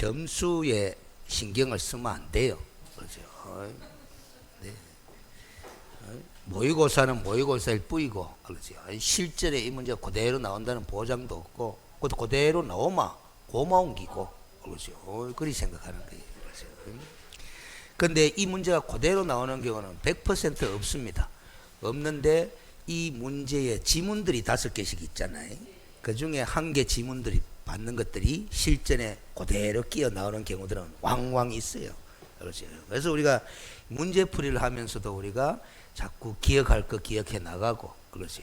점수에 신경을 쓰면 안 돼요. 그렇죠? 네. 모의고사는 모의고사일 뿐이고, 그렇죠? 실전에 이 문제가 그대로 나온다는 보장도 없고, 그대로 나오면 고마운 기고, 그렇죠? 그리 생각하는 거예요. 그렇죠? 근데 이 문제가 그대로 나오는 경우는 100% 없습니다. 없는데 이 문제의 지문들이 5개씩 있잖아요. 그 중에 1개 지문들이 받는 것들이 실전에 그대로 끼어 나오는 경우들은 왕왕 있어요. 그렇죠? 그래서 우리가 문제풀이를 하면서도 우리가 자꾸 기억할 거 기억해 나가고, 그렇죠?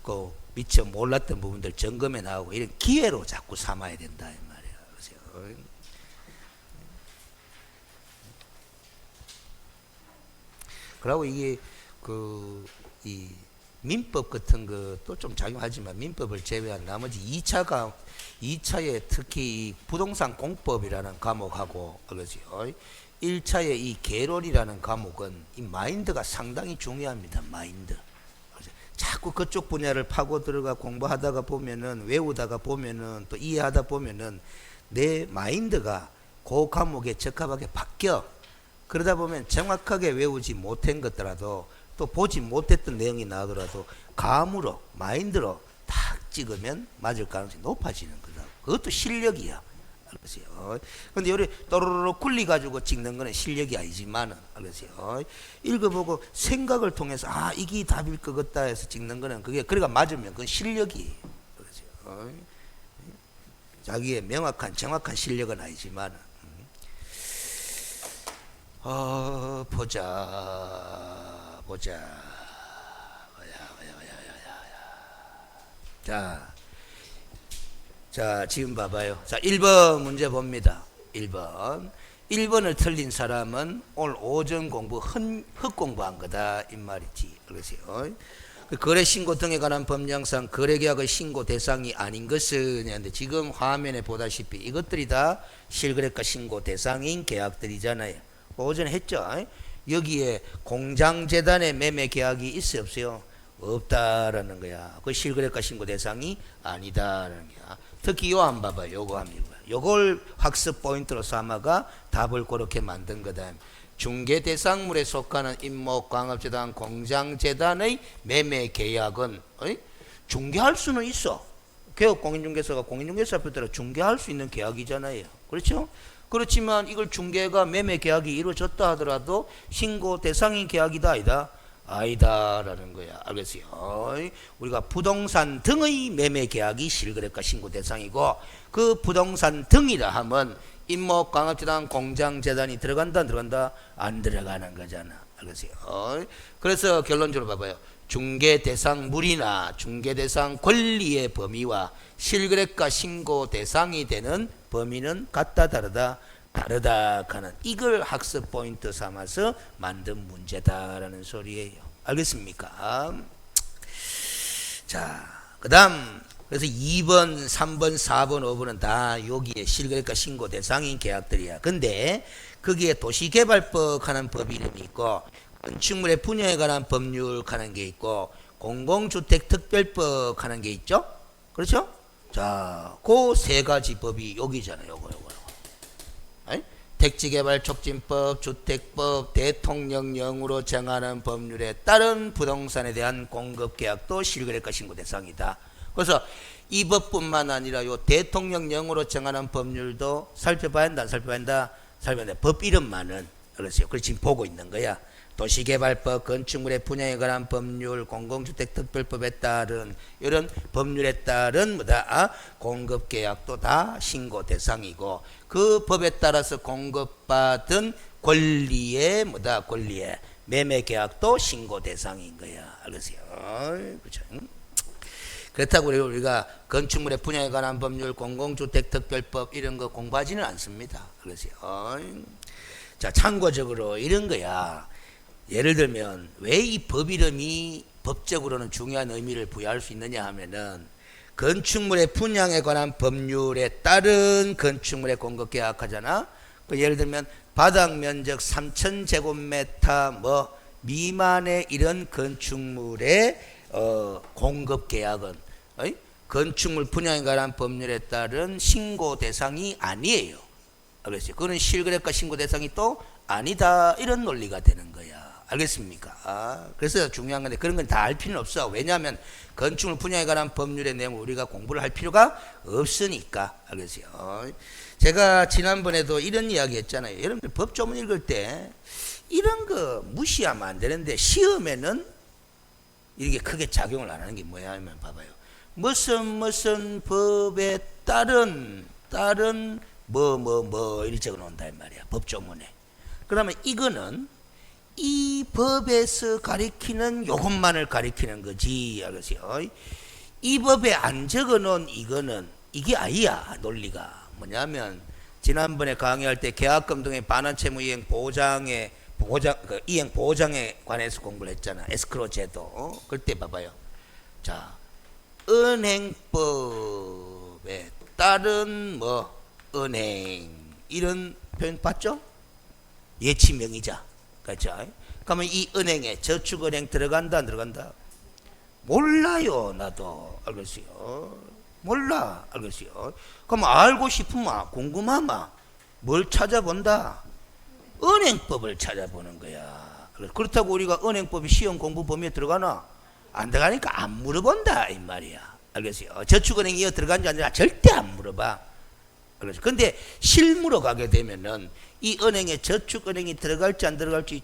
그 미처 몰랐던 부분들 점검해 나가고, 이런 기회로 자꾸 삼아야 된다 이 말이에요. 그렇죠? 그리고 이게 이 민법 같은 것도 좀 작용하지만 민법을 제외한 나머지 2차에 특히 이 부동산 공법이라는 과목하고, 그렇죠? 1차의 이 개론이라는 과목은 이 마인드가 상당히 중요합니다. 마인드. 자꾸 그쪽 분야를 파고 들어가 공부하다가 보면은, 외우다가 보면은, 또 이해하다 보면은 내 마인드가 그 과목에 적합하게 바뀌어. 그러다 보면 정확하게 외우지 못한 것더라도, 또 보지 못했던 내용이 나오더라도 감으로, 마인드로 탁 찍으면 맞을 가능성이 높아지는 거다. 그것도 실력이야. 알겠어요? 근데 요리 또르르 굴리가지고 찍는 거는 실력이 아니지만은, 알겠어요? 읽어보고 생각을 통해서, 아, 이게 답일 것 같다 해서 찍는 거는 그러니까 맞으면 그건 실력이에요. 알겠어요? 자기의 명확한, 정확한 실력은 아니지만은, 보자. 자, 지금 봐봐요. 자, 1번 문제 봅니다. 1번을 틀린 사람은 오늘 오전 공부 헛공부한 거다 이 말이지. 그러세요. 거래신고 등에 관한 법령상 거래계약의 신고 대상이 아닌 것은, 근데 지금 화면에 보다시피 이것들이 다 실거래가 신고 대상인 계약들이잖아요. 오전에 했죠. 여기에 공장재단의 매매 계약이 있어요, 없어요? 없다라는 거야. 그 실거래가 신고 대상이 아니다라는 거야. 특히 요 한 봐봐요. 요거 합니다. 요걸 학습 포인트로 삼아가 답을 그렇게 만든 거다. 중개 대상물에 속하는 임목, 광업재단, 공장재단의 매매 계약은 중개할 수는 있어. 개업 공인중개사가 공인중개사 앞에 중개할 수 있는 계약이잖아요. 그렇죠? 그렇지만 이걸 중개가 매매 계약이 이루어졌다 하더라도 신고 대상인 계약이다 아니다? 아니다라는 거야. 알겠어요? 우리가 부동산 등의 매매 계약이 실거래가 신고 대상이고, 그 부동산 등이라 하면 임목, 광업재단, 공장재단이 들어간다 안 들어간다? 안 들어가는 거잖아. 알겠어요? 그래서 결론적으로 봐봐요. 중개 대상물이나 중개 대상 권리의 범위와 실거래가 신고 대상이 되는 범위는 같다 다르다? 다르다 하는, 이걸 학습 포인트 삼아서 만든 문제다라는 소리예요. 알겠습니까? 자, 그 다음, 그래서 2번, 3번, 4번, 5번은 다 여기에 실거래가 신고 대상인 계약들이야. 근데 거기에 도시개발법 하는 법 이름이 있고, 건축물의 분야에 관한 법률 하는 게 있고, 공공주택특별법 하는 게 있죠? 그렇죠? 자, 그 세 가지 법이 여기잖아요. 요거. 택지개발촉진법, 주택법, 대통령령으로 정하는 법률에 따른 부동산에 대한 공급계약도 실거래가 신고 대상이다. 그래서 이 법뿐만 아니라 요 대통령령으로 정하는 법률도 살펴봐야 한다, 안 살펴봐야 한다? 살펴봐야 한다. 법 이름만은, 그렇죠? 그걸 지금 보고 있는 거야. 도시개발법, 건축물의 분야에 관한 법률, 공공주택특별법에 따른 이런 법률에 따른 공급계약도 다 신고 대상이고, 그 법에 따라서 공급받은 권리의 권리의 매매계약도 신고 대상인 거야. 알겠어요? 그렇죠? 그렇다고 우리가 건축물의 분야에 관한 법률, 공공주택특별법 이런 거 공부하지는 않습니다. 알겠어요? 자, 참고적으로 이런 거야. 예를 들면 왜 이 법 이름이 법적으로는 중요한 의미를 부여할 수 있느냐 하면은, 건축물의 분양에 관한 법률에 따른 건축물의 공급계약 하잖아. 예를 들면 바닥 면적 3,000제곱미터 미만의 이런 건축물의 공급계약은 건축물 분양에 관한 법률에 따른 신고 대상이 아니에요. 알겠어요? 그거는 실거래가 신고 대상이 또 아니다. 이런 논리가 되는 거야. 알겠습니까? 그래서 중요한 건데 그런 건 다 알 필요는 없어. 왜냐하면 건축물 분야에 관한 법률의 내용을 우리가 공부를 할 필요가 없으니까. 알겠어요? 제가 지난번에도 이런 이야기 했잖아요. 여러분들 법조문 읽을 때 이런 거 무시하면 안 되는데 시험에는 이게 크게 작용을 안 하는 게 뭐야 하면 봐봐요. 무슨 법에 따른 뭐 이리 적어 놓는다 이 말이야. 법조문에. 그러면 이거는 이 법에서 가리키는 요것만을 가리키는 거지. 알겠어요? 이 법에 안 적어 놓은 이거는 이게 아니야. 논리가 뭐냐면 지난번에 강의할 때 계약금 등의 반환 채무 이행 보장에 이행 보장에 관해서 공부를 했잖아. 에스크로 제도. 그때 봐봐요. 자, 은행법에 따른 뭐 은행 이런 표현 봤죠? 예치명의자. 그렇죠? 그러면 이 은행에 저축은행 들어간다 안 들어간다? 몰라요. 나도. 알겠어요? 몰라. 알겠어요? 그럼 알고 싶으면 궁금하면 뭘 찾아본다? 은행법을 찾아보는 거야. 그렇다고 우리가 은행법이 시험 공부 범위에 들어가나? 안 들어가니까 안 물어본다 이 말이야. 알겠어요? 저축은행이 이어 들어간지 안 들어간지 절대 안 물어봐. 그렇죠? 근데 실무로 가게 되면은 이 은행에 저축은행이 들어갈지 안 들어갈지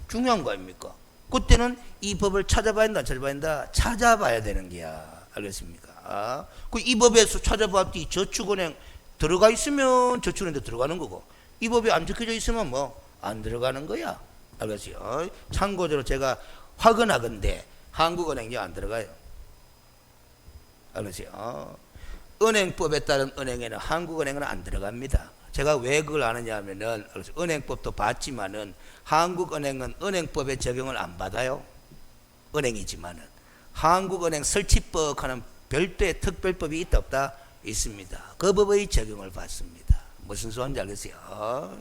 중요한 거 아닙니까? 그때는 이 법을 찾아봐야 된다, 찾아봐야 된다, 찾아봐야 되는 거야. 알겠습니까? 이 법에서 찾아봤더니 저축은행 들어가 있으면 저축은행도 들어가는 거고, 이 법이 안 적혀져 있으면 뭐 안 들어가는 거야. 알겠어요? 참고적으로 제가 확언하건대 한국은행이 안 들어가요. 알겠어요? 은행법에 따른 은행에는 한국은행은 안 들어갑니다. 제가 왜 그걸 아느냐 하면은 은행법도 봤지만은 한국은행은 은행법에 적용을 안 받아요. 은행이지만은 한국은행 설치법 하는 별도의 특별법이 있다 없다? 있습니다. 그 법의 적용을 받습니다. 무슨 소리인지 알겠어요?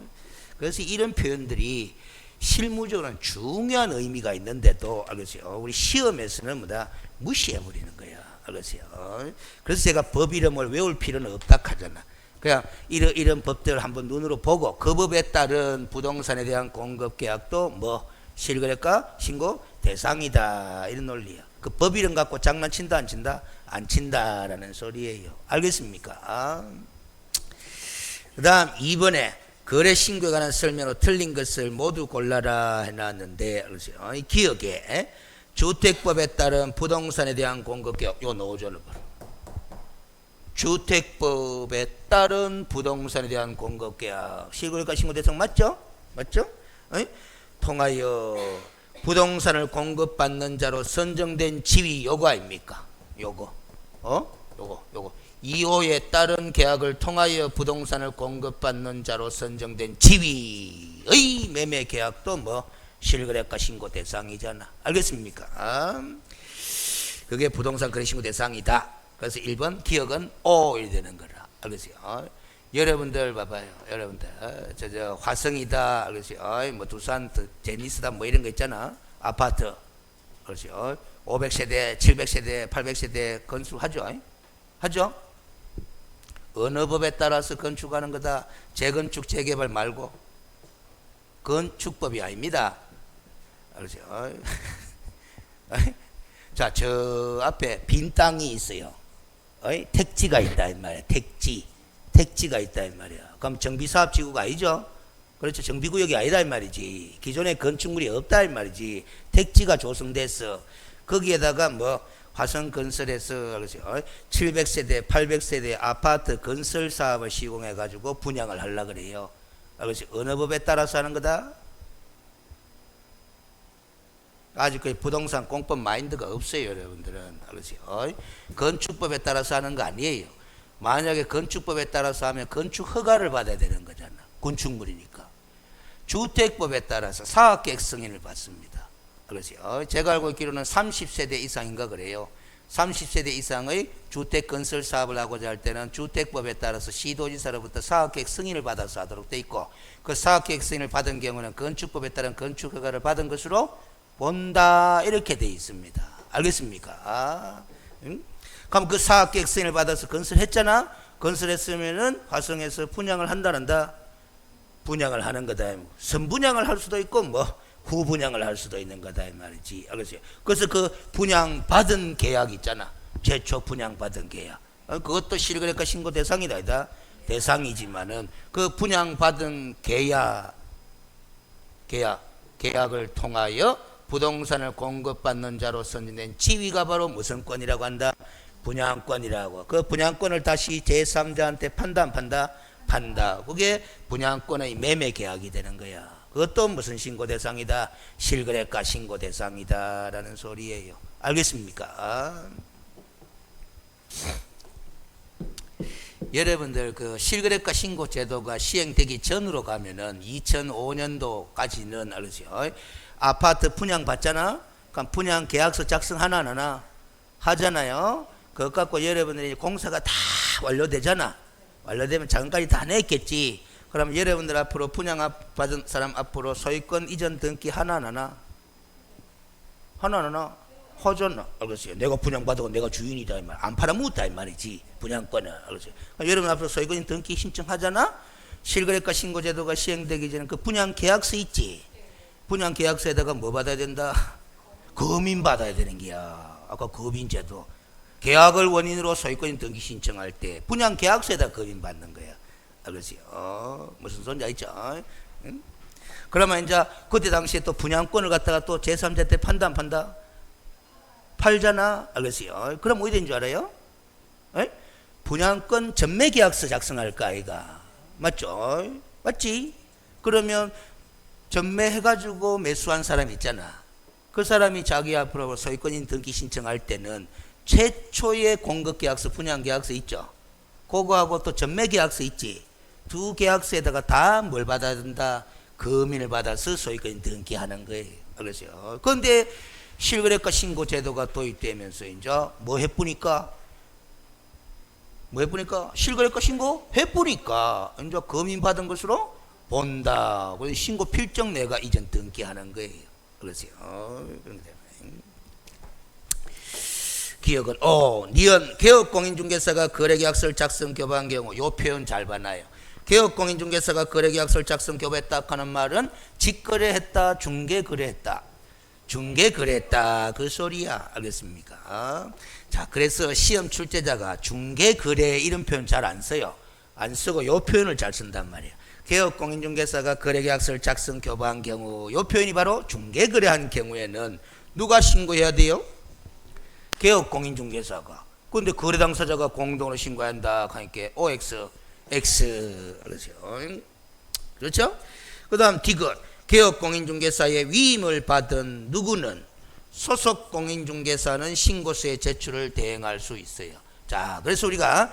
그래서 이런 표현들이 실무적으로는 중요한 의미가 있는데도 알겠어요? 우리 시험에서는 뭐다 무시해버리는 거야. 알겠어요? 그래서 제가 법 이름을 외울 필요는 없다 하잖아. 그냥 이런 법들을 한번 눈으로 보고 그 법에 따른 부동산에 대한 공급 계약도 뭐 실거래가 신고 대상이다 이런 논리야. 그 법 이름 갖고 장난친다 안 친다? 안 친다라는 소리예요. 알겠습니까? 그 다음 2번에 거래 신고에 관한 설명으로 틀린 것을 모두 골라라 해놨는데 이 기억에 주택법에 따른 부동산에 대한 공급 계약 요 넣어줘라. 주택법에 따른 부동산에 대한 공급 계약 실거래가 신고 대상 맞죠? 맞죠? 통하여 부동산을 공급받는 자로 선정된 지위 요거 아닙니까? 요거 요거 2호에 따른 계약을 통하여 부동산을 공급받는 자로 선정된 지위의 매매 계약도 뭐 실거래가 신고 대상이잖아. 알겠습니까? 그게 부동산 거래 신고 대상이다. 그래서 1번 기억은 O 이 되는 거라. 알겠어요? 여러분들 봐봐요. 여러분들 저 화성이다. 알겠어요? 뭐 두산 제니스다 뭐 이런 거 있잖아. 아파트. 그렇죠? 500세대, 700세대, 800세대 건축하죠. 하죠? 어느 법에 따라서 건축하는 거다. 재건축, 재개발 말고 건축법이 아닙니다. 알죠? 자, 저 앞에 빈 땅이 있어요. 택지가 있다 이 말이야. 택지가 있다 이 말이야. 그럼 정비사업지구가 아니죠? 그렇죠. 정비구역이 아니다 이 말이지. 기존에 건축물이 없다 이 말이지. 택지가 조성됐어. 거기에다가 뭐 화성건설에서 700세대, 800세대 아파트 건설 사업을 시공해 가지고 분양을 하려고 그래요. 그래서 어느 법에 따라서 하는 거다? 아직 그 부동산 공법 마인드가 없어요, 여러분들은. 알겠어요? 건축법에 따라서 하는 거 아니에요. 만약에 건축법에 따라서 하면 건축 허가를 받아야 되는 거잖아. 건축물이니까. 주택법에 따라서 사업계획 승인을 받습니다. 그렇죠. 제가 알고 있기로는 30세대 이상인가 그래요. 30세대 이상의 주택 건설 사업을 하고자 할 때는 주택법에 따라서 시도지사로부터 사업계획 승인을 받아서 하도록 돼 있고, 그 사업계획 승인을 받은 경우는 건축법에 따른 건축 허가를 받은 것으로 본다 이렇게 돼 있습니다. 알겠습니까? 응? 그럼 그 사업계획 승인을 받아서 건설했잖아. 건설했으면은 화성에서 분양을 한다. 분양을 하는 거다. 선분양을 할 수도 있고 뭐 후분양을 할 수도 있는 거다 이 말이지. 알겠어요? 그래서 그 분양받은 계약 있잖아. 최초 분양받은 계약. 그것도 실거래가 신고 대상이다. 이다. 대상이지만은 그 분양받은 계약을 통하여 부동산을 공급받는 자로서 낸 지위가 바로 무슨 권이라고 한다? 분양권이라고. 그 분양권을 다시 제3자한테 판다 안 판다? 판다. 그게 분양권의 매매 계약이 되는 거야. 그것도 무슨 신고 대상이다? 실거래가 신고 대상이다 라는 소리예요. 알겠습니까? 여러분들 그 실거래가 신고 제도가 시행되기 전으로 가면은 2005년도까지는 알죠? 아파트 분양 받잖아. 그럼 분양 계약서 작성하나 안 하나? 하잖아요. 그것 갖고 여러분들이 공사가 다 완료되잖아. 완료되면 자금까지 다 냈겠지. 그럼 여러분들 앞으로 분양 받은 사람 앞으로 소유권 이전 등기 하나 안 하나? 하나 안 하나? 하잖아. 알겠어요? 내가 분양받고 내가 주인이다 이 말. 안 팔아먹었다 이 말이지. 분양권을. 알겠어요? 여러분 앞으로 소유권 등기 신청하잖아. 실거래가 신고제도가 시행되기 전에 그 분양 계약서 있지. 분양 계약서에다가 뭐 받아야 된다? 거민 받아야 되는 거야. 아까 거민제도. 계약을 원인으로 소유권 등기 신청할 때 분양 계약서에다 거민 받는 거야. 알겠어요? 무슨 소리인지 알죠? 응? 그러면 이제 그때 당시에 또 분양권을 갖다가 또 제3자 때 판다 안 판다? 팔잖아. 알겠어요? 그럼 어디 된 줄 알아요? 에? 분양권 전매 계약서 작성할까 아이가? 맞죠? 맞지? 그러면 전매해가지고 매수한 사람 있잖아. 그 사람이 자기 앞으로 소유권인 등기 신청할 때는 최초의 공급계약서, 분양계약서 있죠. 그거하고 또 전매계약서 있지. 두 계약서에다가 다 뭘 받아야 된다? 거민을 받아서 소유권 등기하는 거예요. 알겠어요? 그런데 실거래가 신고제도가 도입되면서 이제 뭐 해보니까? 실거래가 신고 해보니까 이제 거민 받은 것으로 본다. 그래서 신고 필적 내가 이전 등기하는 거예요. 그렇죠? 기억은 니은 개업공인중개사가 거래계약서를 작성 교부한 경우 요 표현 잘 봐놔요. 개업공인중개사가 거래계약서를 작성 교부했다 하는 말은 직거래했다, 중개거래했다. 중개거래했다 그 소리야. 알겠습니까? 자, 그래서 시험 출제자가 중개거래 이런 표현 잘 안 써요. 안 쓰고 요 표현을 잘 쓴단 말이에요. 개업공인중개사가 거래계약서를 작성 교부한 경우 요 표현이 바로 중개거래한 경우에는 누가 신고해야 돼요? 개업공인중개사가. 그런데 거래 당사자가 공동으로 신고한다 하니까 OX, X. 그렇죠? 그 다음 디귿. 개업공인중개사의 위임을 받은 누구는 소속 공인중개사는 신고서의 제출을 대행할 수 있어요. 자, 그래서 우리가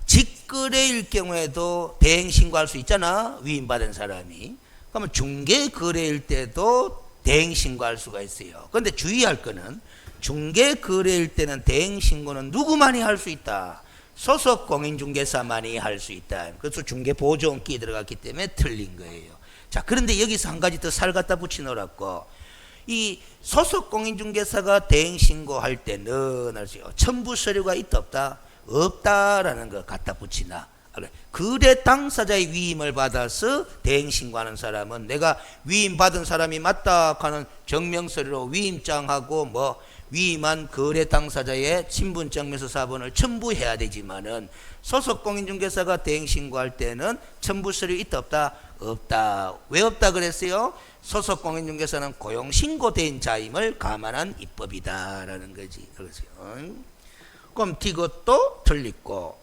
직거래일 경우에도 대행 신고할 수 있잖아. 위임받은 사람이. 그러면 중개거래일 때도 대행 신고할 수가 있어요. 그런데 주의할 거는 중개거래일 때는 대행 신고는 누구만이 할 수 있다? 소속 공인중개사만이 할 수 있다. 그래서 중개보조원기 들어갔기 때문에 틀린 거예요. 자, 그런데 여기서 한 가지 더 살 갖다 붙이노라고. 이 소속 공인중개사가 대행 신고할 때는 첨부 서류가 있다 없다? 없다라는 거 갖다 붙이나. 거래 당사자의 위임을 받아서 대행 신고하는 사람은 내가 위임 받은 사람이 맞다 하는 증명서류로 위임장하고 뭐 위임한 거래 당사자의 신분증명서 사본을 첨부해야 되지만은 소속 공인중개사가 대행 신고할 때는 첨부 서류 있다 없다? 없다. 왜 없다 그랬어요? 소속 공인중개사는 고용 신고된 자임을 감안한 입법이다라는 거지. 그렇죠? 그럼 이것도 틀리고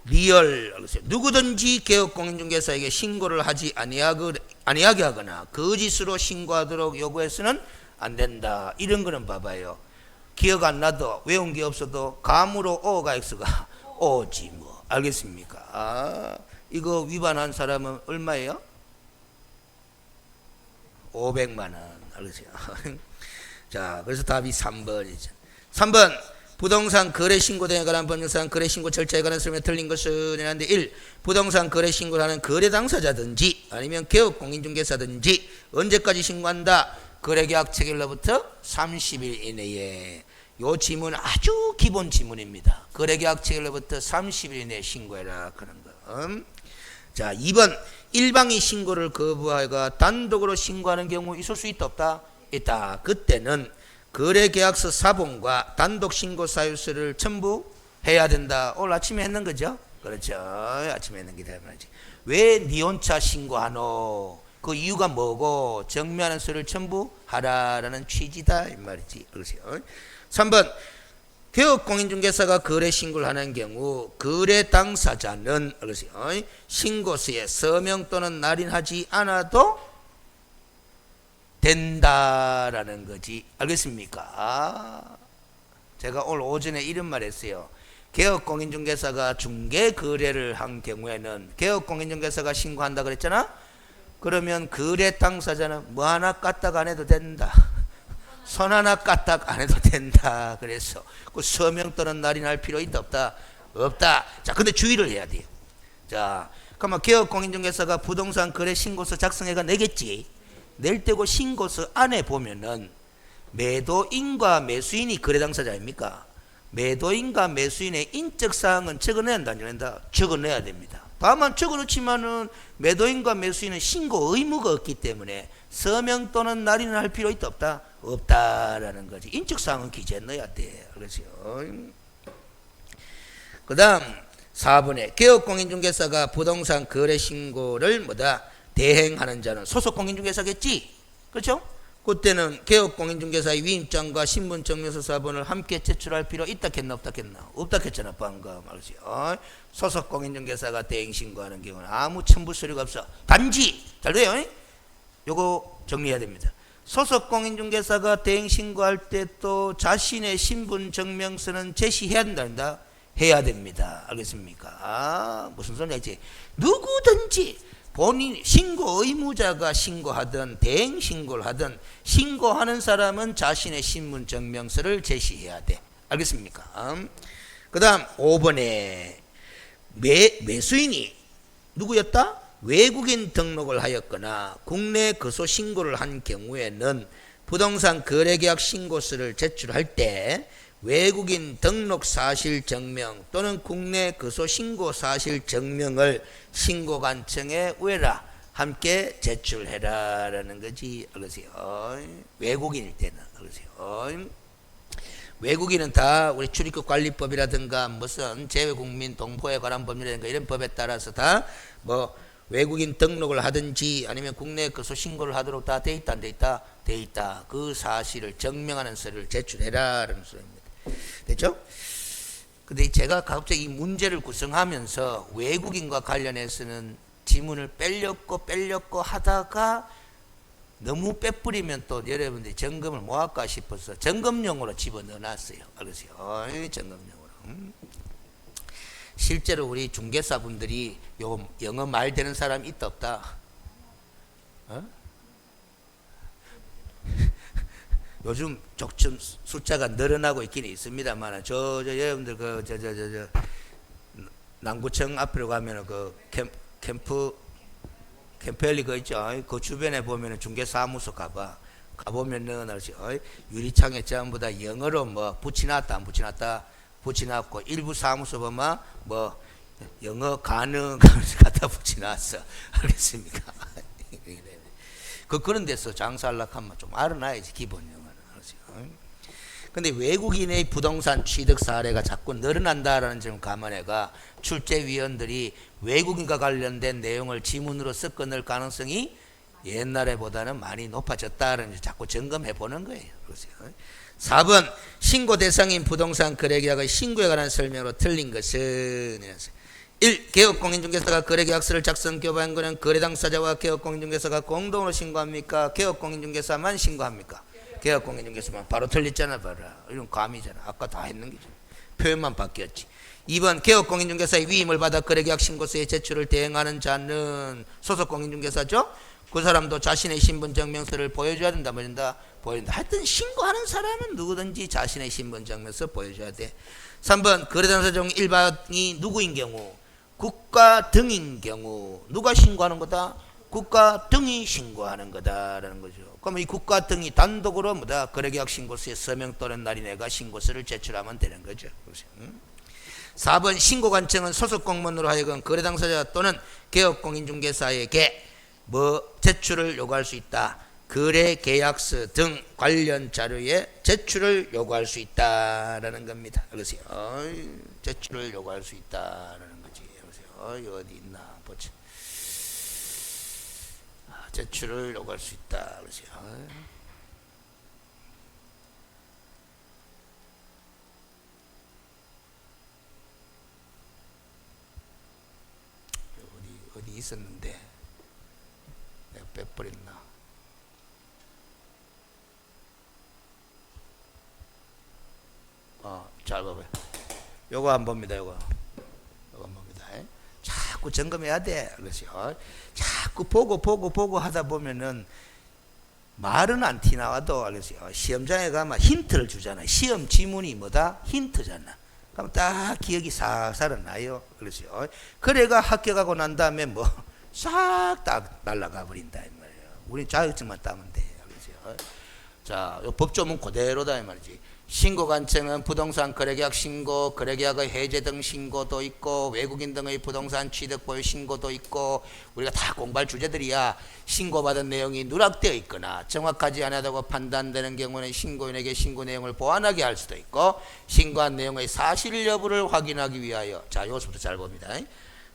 리얼. 누구든지 개업공인중개사에게 신고를 하지 아니하게 하거나 거짓으로 신고하도록 요구해서는 안 된다. 이런 거는 봐봐요. 기억 안 나도 외운 게 없어도 감으로 O가 X가 O지 뭐. 알겠습니까? 이거 위반한 사람은 얼마예요? 500만 원. 알겠어요? 자, 그래서 답이 3번이죠. 3번. 부동산 거래 신고 등에 관한 법률상 거래 신고 절차에 관한 설명에 틀린 것은 이라는데 1. 부동산 거래 신고를 하는 거래 당사자든지 아니면 개업 공인중개사든지 언제까지 신고한다? 거래계약 체결로부터 30일 이내에. 요 지문 아주 기본 지문입니다. 거래계약 체결로부터 30일 이내에 신고해라 하는 거. 자, 2번 일방이 신고를 거부하여 단독으로 신고하는 경우 있을 수 있다 없다? 있다. 그때는 거래계약서 사본과 단독 신고 사유서를 첨부해야 된다. 오늘 아침에 했는 거죠? 그렇죠. 아침에 했는 게 대단하지. 왜 니 혼자 신고하노? 그 이유가 뭐고 정리하는 서류를 첨부하라라는 취지다 이 말이지. 그러세요. 3번 개업공인중개사가 거래 신고를 하는 경우 거래 당사자는 그러세요. 신고서에 서명 또는 날인하지 않아도 된다라는 거지. 알겠습니까? 제가 오늘 오전에 이런 말 했어요. 개업공인중개사가 중개거래를 한 경우에는 개업공인중개사가 신고한다 그랬잖아. 그러면 거래 당사자는 뭐 하나 까딱 안 해도 된다. 선 하나 까딱 안 해도 된다. 그래서 그 서명 또는 날인할 필요 있다 없다? 없다. 자, 근데 주의를 해야 돼요. 자, 그러면 개업공인중개사가 부동산 거래 신고서 작성해가 내겠지. 낼 때고 신고서 안에 보면은 매도인과 매수인이 거래 당사자 아닙니까? 매도인과 매수인의 인적사항은 적어내야 한다, 안 적어낸다? 적어내야 됩니다. 다만 적어놓지만은 매도인과 매수인은 신고 의무가 없기 때문에 서명 또는 날인을 할 필요 있다 없다? 없다라는 거지. 인적사항은 기재해 넣어야 돼. 그렇죠. 그 다음 4번에 개업공인중개사가 부동산 거래 신고를 뭐다? 대행하는 자는 소속공인중개사겠지? 그렇죠? 그때는 개업공인중개사의 위임장과 신분증명서 사본을 함께 제출할 필요 있다 했나 없다 했나? 없다 했잖아 방금. 알았어요. 소속공인중개사가 대행신고하는 경우는 아무 첨부 서류가 없어. 단지 잘 돼요. 요거 정리해야 됩니다. 소속공인중개사가 대행신고할 때 또 자신의 신분증명서는 제시해야 된다. 해야 됩니다. 알겠습니까? 무슨 소리인지 누구든지 본인 신고 의무자가 신고하든 대행 신고를 하든 신고하는 사람은 자신의 신분증명서를 제시해야 돼. 알겠습니까? 그 다음 5번에 매수인이 누구였다? 외국인 등록을 하였거나 국내 거소 신고를 한 경우에는 부동산 거래계약 신고서를 제출할 때 외국인 등록 사실 증명 또는 국내 거소 신고 사실 증명을 신고관청에 외라 함께 제출해라라는 거지. 알겠어요? 외국인일 때는 알겠어요? 외국인은 다 우리 출입국 관리법이라든가 무슨 재외국민 동포에 관한 법률이라든가 이런 법에 따라서 다 뭐 외국인 등록을 하든지 아니면 국내 거소 신고를 하도록 다 돼 있다 안 돼 있다? 돼 있다. 그 사실을 증명하는 서류를 제출해라라는 소리입니다. 됐죠? 근데 제가 갑자기 이 문제를 구성하면서 외국인과 관련해서는 지문을 빼려고 하다가 너무 빼뿌리면 또 여러분들이 점검을 뭐 할까 싶어서 점검용으로 집어넣어 놨어요. 알겠어요? 점검용으로. 실제로 우리 중개사분들이 요 영어 말 되는 사람 있다 없다? 어? 요즘 조금 숫자가 늘어나고 있긴 있습니다만 여러분들 남구청 앞으로 가면은 캠프엘리 그 있죠. 그 주변에 보면은 중개사무소 가보면은 유리창에 전부 다 영어로 뭐 붙여놨다 안 붙여놨다 붙여놨고 일부 사무소 보면 뭐 영어 가능 갖다 붙여놨어. 알겠습니까? 그런 데서 장사하려고 하면 좀 알아놔야지 기본 영어는. 근데 외국인의 부동산 취득 사례가 자꾸 늘어난다라는 점을 감안해가 출제위원들이 외국인과 관련된 내용을 지문으로 섞어 넣을 가능성이 옛날에보다는 많이 높아졌다는 점 자꾸 점검해 보는 거예요. 그렇죠? 4번 신고 대상인 부동산 거래계약의 신고에 관한 설명으로 틀린 것은 1. 개업공인중개사가 거래계약서를 작성 교부한 것은 거래 당사자와 개업공인중개사가 공동으로 신고합니까? 개업공인중개사만 신고합니까? 개업공인중개사만. 바로 틀렸잖아. 봐라. 이런 감이잖아. 아까 다 했는 게잖아. 표현만 바뀌었지. 2번 개업공인중개사의 위임을 받아 거래계약 신고서의 제출을 대행하는 자는 소속공인중개사죠. 그 사람도 자신의 신분증명서를 보여줘야 된다. 보여준다. 보여준다. 하여튼 신고하는 사람은 누구든지 자신의 신분증명서 보여줘야 돼. 3번 거래 당사자 중 일반이 누구인 경우? 국가 등인 경우. 누가 신고하는 거다? 국가 등이 신고하는 거다라는 거죠. 그러면 이 국가 등이 단독으로 뭐다? 거래계약 신고서에 서명 또는 날인해가 신고서를 제출하면 되는 거죠. 4번 신고관청은 소속공무원으로 하여금 거래 당사자 또는 개업공인중개사에게 뭐 제출을 요구할 수 있다. 거래 계약서 등 관련 자료의 제출을 요구할 수 있다라는 겁니다. 그러세요. 제출을 요구할 수 있다라는 거지. 그러세요. 어디 있나 보자. 제출을 요구할 수 있다. 그러세요. 어디 있었는데 내가 빼버렸나? 잘 봐봐요. 요거 안 봅니다. 요거 안 봅니다. 자꾸 점검해야 돼. 그렇죠. 자꾸 보고 하다 보면은 말은 안 티나와도 그렇죠. 시험장에 가면 힌트를 주잖아. 시험 지문이 뭐다? 힌트잖아. 그럼 딱 기억이 살살 나요. 그렇죠. 그래가 합격하고 난 다음에 뭐 싹 다 날아가 버린다 이 말이에요. 우리 자격증만 따면 돼. 그렇죠. 자, 요 법조문 그대로다 이 말이지. 신고관청은 부동산 거래계약 신고, 거래계약의 해제 등 신고도 있고, 외국인 등의 부동산 취득 보유 신고도 있고, 우리가 다 공부할 주제들이야. 신고받은 내용이 누락되어 있거나 정확하지 않다고 판단되는 경우는 신고인에게 신고 내용을 보완하게 할 수도 있고, 신고한 내용의 사실 여부를 확인하기 위하여, 자, 요것부터 잘 봅니다.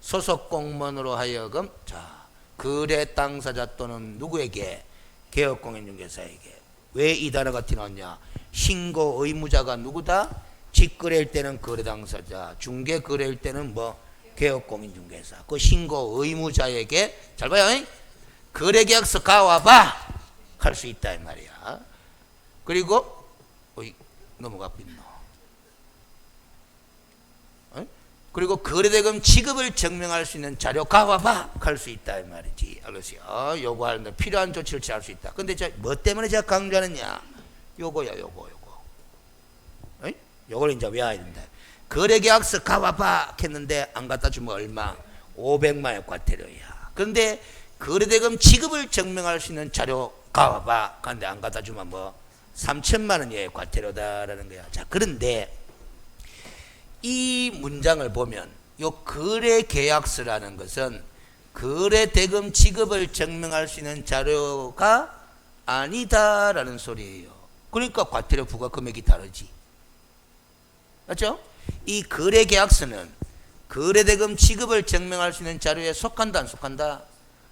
소속 공무원으로 하여금, 자, 거래 당사자 또는 누구에게? 개업공인중개사에게. 왜 이 단어가 튀어나왔냐? 신고 의무자가 누구다? 직거래일 때는 거래 당사자, 중개 거래일 때는 뭐 개업공인중개사. 그 신고 의무자에게 잘 봐요. 거래계약서 가와봐 할 수 있다 이 말이야. 그리고 넘어가 있노. 그리고 거래대금 지급을 증명할 수 있는 자료 가와봐 할 수 있다 이 말이지. 알겠어요? 요구하는데 필요한 조치를 취할 수 있다. 근데 뭐 때문에 제가 강조하느냐? 요거야, 요거. 요걸 이제 외워야 된다. 거래계약서 가와봐 했는데 안 갖다 주면 얼마? 500만 원 과태료야. 그런데 거래대금 지급을 증명할 수 있는 자료 가와봐 근데 안 갖다 주면 뭐 3천만 원의 과태료다라는 거야. 자, 그런데 이 문장을 보면 요 거래계약서라는 것은 거래대금 지급을 증명할 수 있는 자료가 아니다라는 소리예요. 그러니까 과태료 부과 금액이 다르지. 맞죠? 이 거래계약서는 거래대금 지급을 증명할 수 있는 자료에 속한다 안 속한다?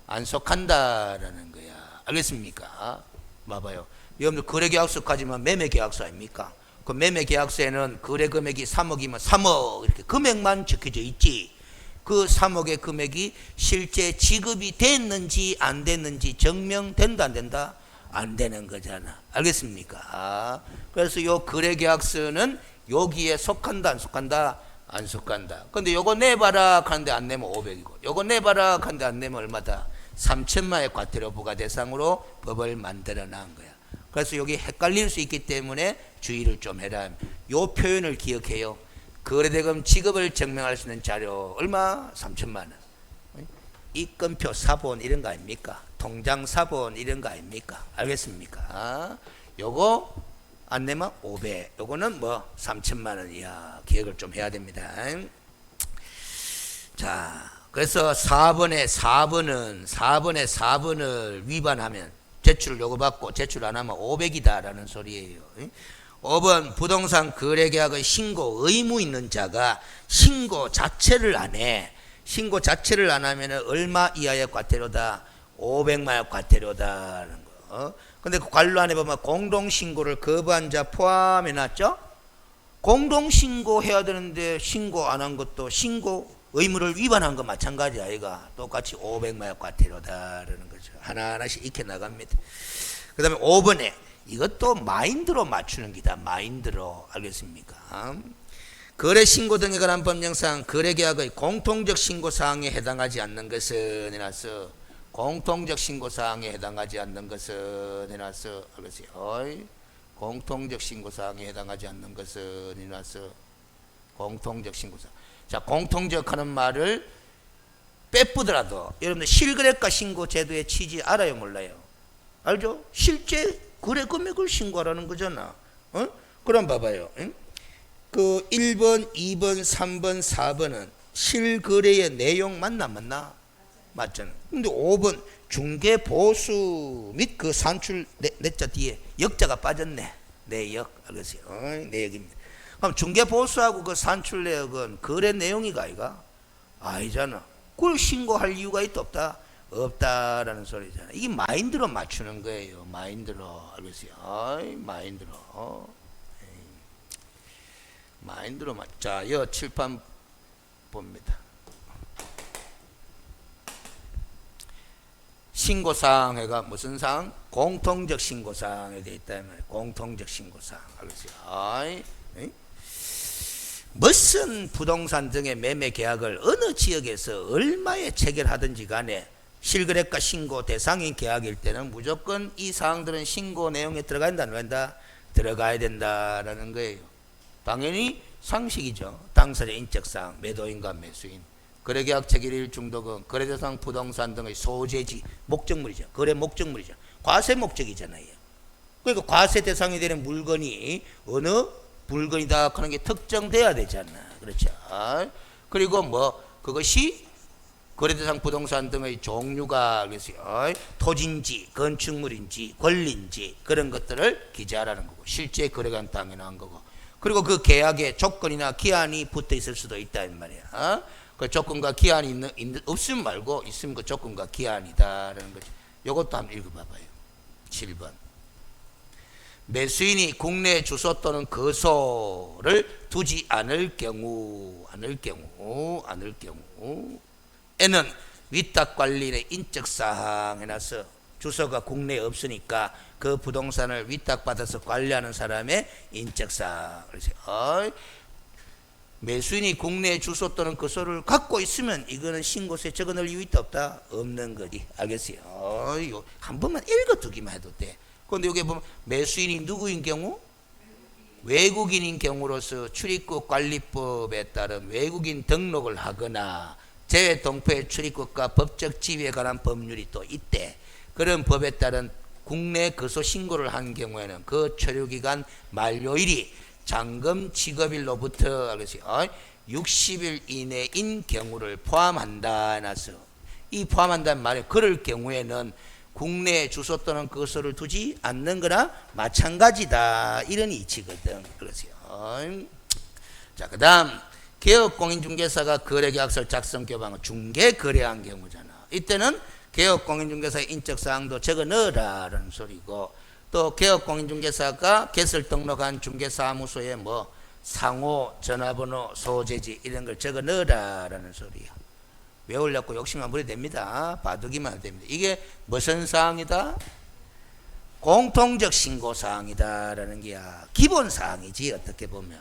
안 속한다라는 거야. 알겠습니까? 봐봐요. 여러분들 거래계약서까지만 매매계약서 아닙니까? 그 매매계약서에는 거래금액이 3억이면 3억 이렇게 금액만 적혀져 있지. 그 3억의 금액이 실제 지급이 됐는지 안 됐는지 증명된다 안 된다? 안 되는 거잖아. 알겠습니까? 그래서 요 거래계약서는 여기에 속한다 안 속한다? 안 속한다. 근데 요거 내봐라 하는데 안 내면 500이고 요거 내봐라 하는데 안 내면 얼마다? 3천만 원의 과태료 부과 대상으로 법을 만들어 놓은 거야. 그래서 여기 헷갈릴 수 있기 때문에 주의를 좀 해라. 요 표현을 기억해요. 거래대금 지급을 증명할 수 있는 자료 얼마? 3천만 원. 입금표 사본 이런 거 아닙니까? 통장 사본 이런 거 아닙니까? 알겠습니까? 요거 안 내면 500. 요거는 뭐 3천만 원이야. 기억을 좀 해야 됩니다. 자, 그래서 4번을 위반하면 제출을 요구받고 제출 안 하면 500이다라는 소리예요. 5번 부동산 거래계약의 신고 의무 있는 자가 신고 자체를 안 해. 신고 자체를 안 하면 얼마 이하의 과태료다? 500만 원 과태료다라는 거. 근데 그 관료안에 보면 공동신고를 거부한 자 포함해 놨죠? 공동신고 해야 되는데 신고 안 한 것도 신고 의무를 위반한 거 마찬가지 아이가. 똑같이 500만 원 과태료다라는 거죠. 하나하나씩 익혀 나갑니다. 그 다음에 5번에 이것도 마인드로 맞추는 기다. 마인드로. 알겠습니까? 거래신고 등에 관한 법령상 거래계약의 공통적 신고사항에 해당하지 않는 것은 해놨어. 공통적 신고사항에 해당하지 않는 것은 해놨어. 알겠어요? 공통적 신고사항에 해당하지 않는 것은 해놨어. 공통적 신고사항. 자, 공통적 하는 말을 빼쁘더라도 여러분들 실거래가 신고 제도의 취지 알아요 몰라요? 알죠? 실제 거래 금액을 신고하라는 거잖아. 그럼 봐봐요. 그 1번, 2번, 3번, 4번은 실거래의 내용 맞나? 맞잖아. 근데 5번 중개 보수 및 그 산출 내자 뒤에 역자가 빠졌네. 내역. 알겠어요? 내역입니다. 그럼 중개 보수하고 그 산출 내역은 거래 내용이가 아이가? 아니잖아. 그걸 신고할 이유가 있다 없다? 없다라는 소리잖아. 이게 마인드로 맞추는 거예요. 마인드로. 알겠어요? 마인드로. 마인드로 자, 여 칠판 봅니다. 신고사항 해가 무슨 사항? 공통적 신고사항에 되어 있다. 공통적 신고사항. 알겠어요? 무슨 부동산 등의 매매 계약을 어느 지역에서 얼마에 체결하든지 간에 실거래가 신고 대상인 계약일 때는 무조건 이 사항들은 신고 내용에 들어가야 된다, 안 된다? 들어가야 된다라는 거예요. 당연히 상식이죠. 당사자 인적사항, 매도인과 매수인, 거래계약 체결일 중도금, 거래대상 부동산 등의 소재지, 목적물이죠. 거래 목적물이죠. 과세 목적이잖아요. 그러니까 과세 대상이 되는 물건이 어느 물건이다 하는 게 특정돼야 되잖아. 그렇죠. 그리고 뭐 그것이 거래대상 부동산 등의 종류가 그래서요, 토지인지 건축물인지 권리인지 그런 것들을 기재하라는 거고, 실제 거래가 당연한 거고, 그리고 그 계약에 조건이나 기한이 붙어 있을 수도 있다 이 말이야. 그 조건과 기한이 없으면 말고 있으면 그 조건과 기한이다라는 거지. 이것도 한번 읽어봐봐요. 7번. 매수인이 국내 주소 또는 거소를 두지 않을 경우 에는 위탁 관리의 인적사항 해놔서 주소가 국내에 없으니까 그 부동산을 위탁받아서 관리하는 사람의 인적사항. 그래서 매수인이 국내 주소 또는 거소를 갖고 있으면 이거는 신고서에 적어놓을 이유 있다 없다? 없는 거지. 알겠어요? 한 번만 읽어두기만 해도 돼. 그런데 여기 보면 매수인이 누구인 경우? 외국인인 경우로서 출입국 관리법에 따른 외국인 등록을 하거나 재외동포의 출입국과 법적 지위에 관한 법률이 또 있대. 그런 법에 따른 국내 거소 신고를 한 경우에는 그 체류기간 만료일이 잔금 지급일로부터 60일 이내인 경우를 포함한다 해놔서, 이 포함한다는 말에 그럴 경우에는 국내 주소 또는 거소를 두지 않는 거나 마찬가지다, 이런 이치거든. 그렇죠. 자, 그 다음 개업공인중개사가 거래계약서를 작성 교방을 중개 거래한 경우잖아. 이때는 개업공인중개사의 인적사항도 적어 넣으라라는 소리고, 또 개업공인중개사가 개설 등록한 중개사무소에 뭐 상호, 전화번호, 소재지 이런 걸 적어 넣으라라는 소리야. 외우려고 욕심만 부려도 됩니다. 봐두기만 해도 됩니다. 이게 무슨 사항이다? 공통적 신고사항이다라는 게 기본사항이지, 어떻게 보면.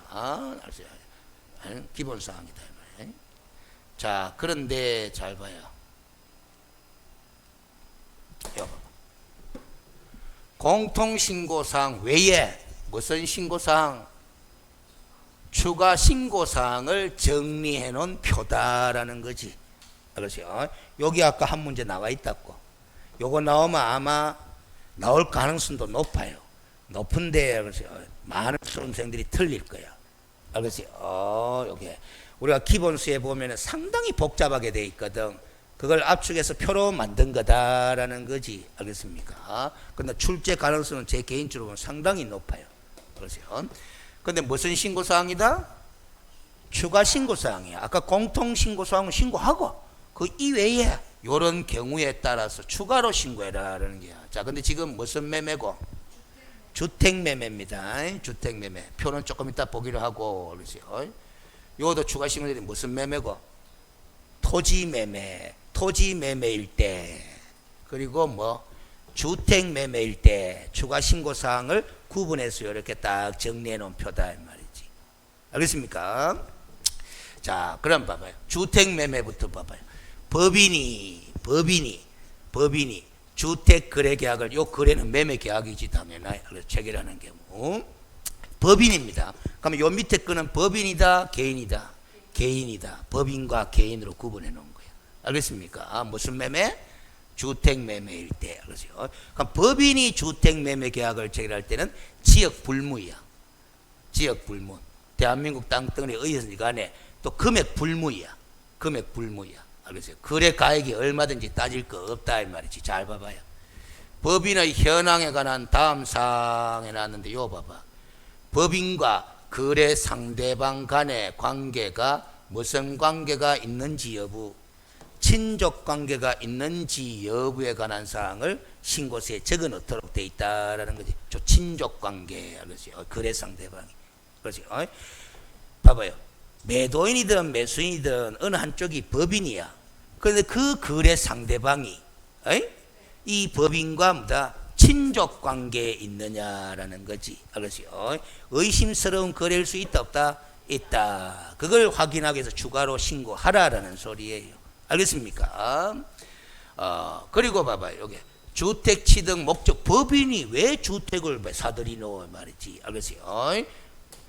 기본사항이다. 자, 그런데 잘 봐요. 공통신고사항 외에 무슨 신고사항? 추가 신고사항을 정리해 놓은 표다라는 거지. 그렇죠. 여기 아까 한 문제 나와 있다고. 요거 나오면 아마 나올 가능성도 높아요. 높은데, 그렇죠. 많은 수험생들이 틀릴 거야. 알겠어요? 요게 우리가 기본수에 보면 상당히 복잡하게 돼 있거든. 그걸 압축해서 표로 만든 거다라는 거지. 알겠습니까? 근데 출제 가능성은 제 개인적으로 보면 상당히 높아요. 그렇죠. 근데 무슨 신고사항이다? 추가 신고사항이야. 아까 공통신고사항은 신고하고 그 이외에 이런 경우에 따라서 추가로 신고해라라는 게야. 자, 근데 지금 무슨 매매고? 주택매매입니다. 주택매매. 표는 조금 이따 보기로 하고, 그러세요. 이것도 추가 신고들이 무슨 매매고? 토지매매. 토지매매일 때, 그리고 뭐 주택매매일 때 추가 신고사항을 구분해서 이렇게 딱 정리해 놓은 표다 이 말이지. 알겠습니까? 자, 그럼 봐봐요. 주택매매부터 봐봐요. 법인이 주택거래계약을, 요 거래는 매매계약이지 당연히 체결하는 경우 법인입니다. 그러면 요 밑에 거는 법인이다 개인이다? 개인이다. 법인과 개인으로 구분해 놓은 거예요. 알겠습니까? 무슨 매매? 주택매매일 때. 그렇죠? 그럼 법인이 주택매매 계약을 체결할 때는 지역불무야. 지역불문. 대한민국 땅덩어리에 의해서 간에 또 금액 불무이야. 금액 불무이야. 알겠어요? 거래 가액이 얼마든지 따질 거 없다 이 말이지. 잘 봐봐요. 법인의 현황에 관한 다음 사항에 나왔는데 요 봐봐. 법인과 거래 상대방 간의 관계가 무슨 관계가 있는지 여부, 친족 관계가 있는지 여부에 관한 사항을 신고서에 적어 놓도록 돼 있다라는 거지. 저 친족 관계, 알겠어요? 거래 상대방이. 그렇지? 봐봐요. 매도인이든 매수인이든 어느 한쪽이 법인이야. 그런데 그 거래 상대방이 이 법인과 뭐다? 친족 관계에 있느냐라는 거지. 알겠어요? 의심스러운 거래일 수 있다 없다? 있다. 그걸 확인하기 위해서 추가로 신고하라라는 소리예요. 알겠습니까? 그리고 봐봐요. 여기 주택 취득 목적, 법인이 왜 주택을 사들이노 말이지. 알겠어요?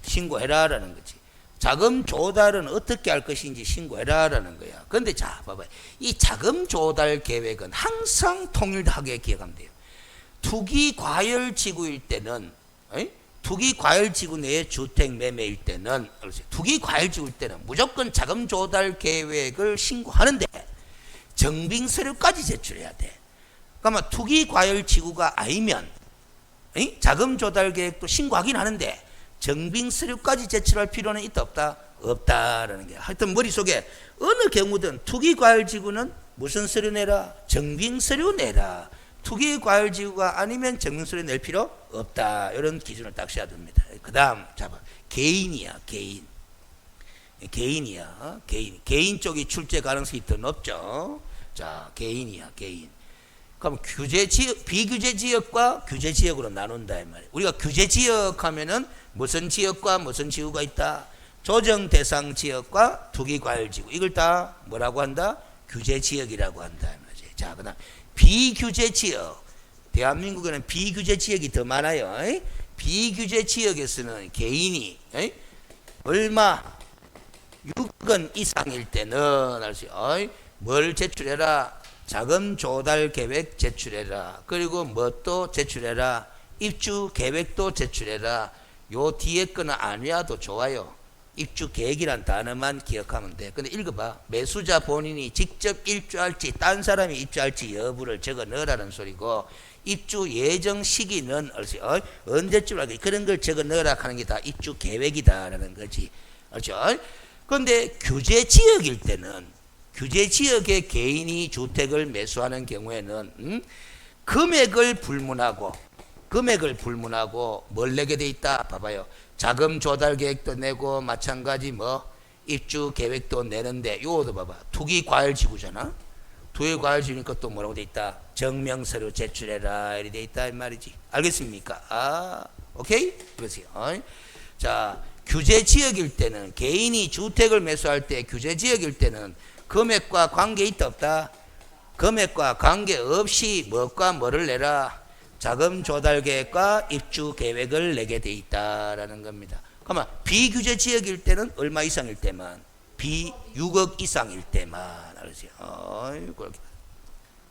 신고해라라는 거지. 자금 조달은 어떻게 할 것인지 신고해라라는 거야. 그런데 자 봐봐요. 이 자금 조달 계획은 항상 통일하게 기억하면 돼요. 투기 과열 지구일 때는, 투기 과열 지구 내의 주택 매매일 때는, 투기 과열 지구일 때는 무조건 자금 조달 계획을 신고하는데 정빙 서류까지 제출해야 돼. 그러면 투기 과열 지구가 아니면 자금 조달 계획도 신고하긴 하는데 정빙 서류까지 제출할 필요는 있다 없다? 없다라는 게. 하여튼 머릿속에 어느 경우든 투기 과열 지구는 무슨 서류 내라? 정빙 서류 내라. 투기 과열 지구가 아니면 정빙 서류 낼 필요 없다. 이런 기준을 딱 세워야 됩니다. 그 다음 잡아. 개인이야. 개인. 개인이야. 개인 쪽이 출제 가능성이 더 높죠. 자, 개인이야. 개인. 그럼 규제 지역, 비규제 지역과 규제 지역으로 나눈다 이 말이에요. 우리가 규제 지역 하면은 무슨 지역과 무슨 지구가 있다? 조정 대상 지역과 투기 과열 지구. 이걸 다 뭐라고 한다? 규제 지역이라고 한다 이 말이에요. 자, 그다음 비규제 지역. 대한민국에는 비규제 지역이 더 많아요. 비규제 지역에서는 개인이 얼마 6억 이상일 때는 뭘 제출해라? 자금 조달 계획 제출해라. 그리고 뭐 또 제출해라? 입주 계획도 제출해라. 요 뒤에 거는 안 외워도 좋아요. 입주 계획이란 단어만 기억하면 돼. 근데 읽어봐. 매수자 본인이 직접 입주할지 딴 사람이 입주할지 여부를 적어 넣으라는 소리고, 입주 예정 시기는 언제쯤 할까? 그런 걸 적어 넣으라 하는 게 다 입주 계획이다라는 거지. 그렇죠? 그런데 규제 지역일 때는, 규제 지역의 개인이 주택을 매수하는 경우에는 금액을 불문하고 뭘 내게 돼 있다? 봐봐요. 자금 조달 계획도 내고 마찬가지 뭐 입주 계획도 내는데 요것도 봐봐. 투기 과열 지구잖아. 투기 과열 지구니까 또 뭐라고 돼 있다? 정명서류 제출해라 이렇게 돼 있다 이 말이지. 알겠습니까? 오케이? 그렇지요. 자, 규제 지역일 때는, 개인이 주택을 매수할 때 규제 지역일 때는 금액과 관계 있다 없다? 금액과 관계 없이 뭐과 뭐를 내라? 자금 조달 계획과 입주 계획을 내게 돼 있다라는 겁니다. 그러면 비규제 지역일 때는 얼마 이상일 때만, 6억 이상일 때만 알았어요.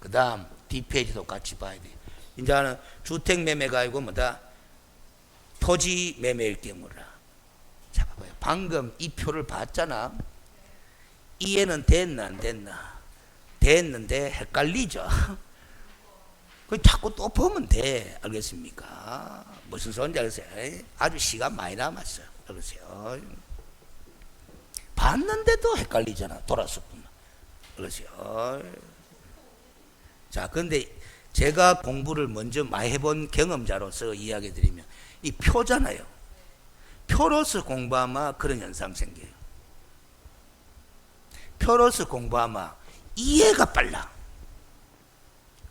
그 다음 뒷페이지도 같이 봐야 돼. 이제는 주택 매매가 아니고 뭐다? 토지 매매일 경우라. 자, 봐봐요. 방금 이 표를 봤잖아. 이해는 됐나 안 됐나? 됐는데 헷갈리죠. 그 자꾸 또 보면 돼. 알겠습니까? 무슨 소리인지 알겠어요? 아주 시간 많이 남았어요. 알겠어요? 봤는데도 헷갈리잖아. 돌았었구나. 알겠어요? 자, 근데 제가 공부를 먼저 많이 해본 경험자로서 이야기 드리면, 이 표잖아요. 표로서 공부하면 그런 현상 생겨요. 표로서 공부하면 이해가 빨라.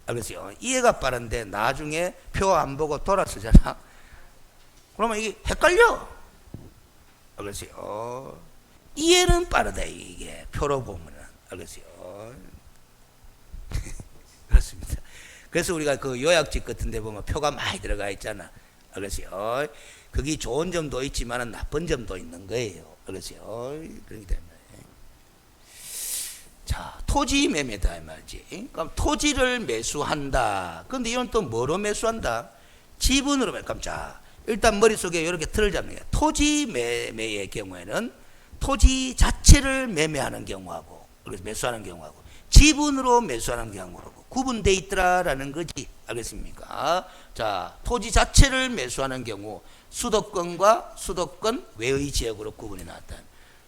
알겠어요? 이해가 빠른데 나중에 표 안 보고 돌아서잖아. 그러면 이게 헷갈려. 알겠어요? 이해는 빠르다 이게 표로 보면은. 알겠어요? 그렇습니다. 그래서 우리가 그 요약집 같은 데 보면 표가 많이 들어가 있잖아. 알겠어요? 그게 좋은 점도 있지만 나쁜 점도 있는 거예요. 알겠어요? 그렇기 때문에. 자, 토지 매매다 이 말이지. 그럼 토지를 매수한다. 그런데 이건 또 뭐로 매수한다? 지분으로 매수한다. 자, 일단 머릿속에 이렇게 틀을 잡는 거예요. 토지 매매의 경우에는 토지 자체를 매매하는 경우하고, 그래서 매수하는 경우하고, 지분으로 매수하는 경우하고 구분되어 있더라라는 거지. 알겠습니까? 자, 토지 자체를 매수하는 경우 수도권과 수도권 외의 지역으로 구분해 놨다.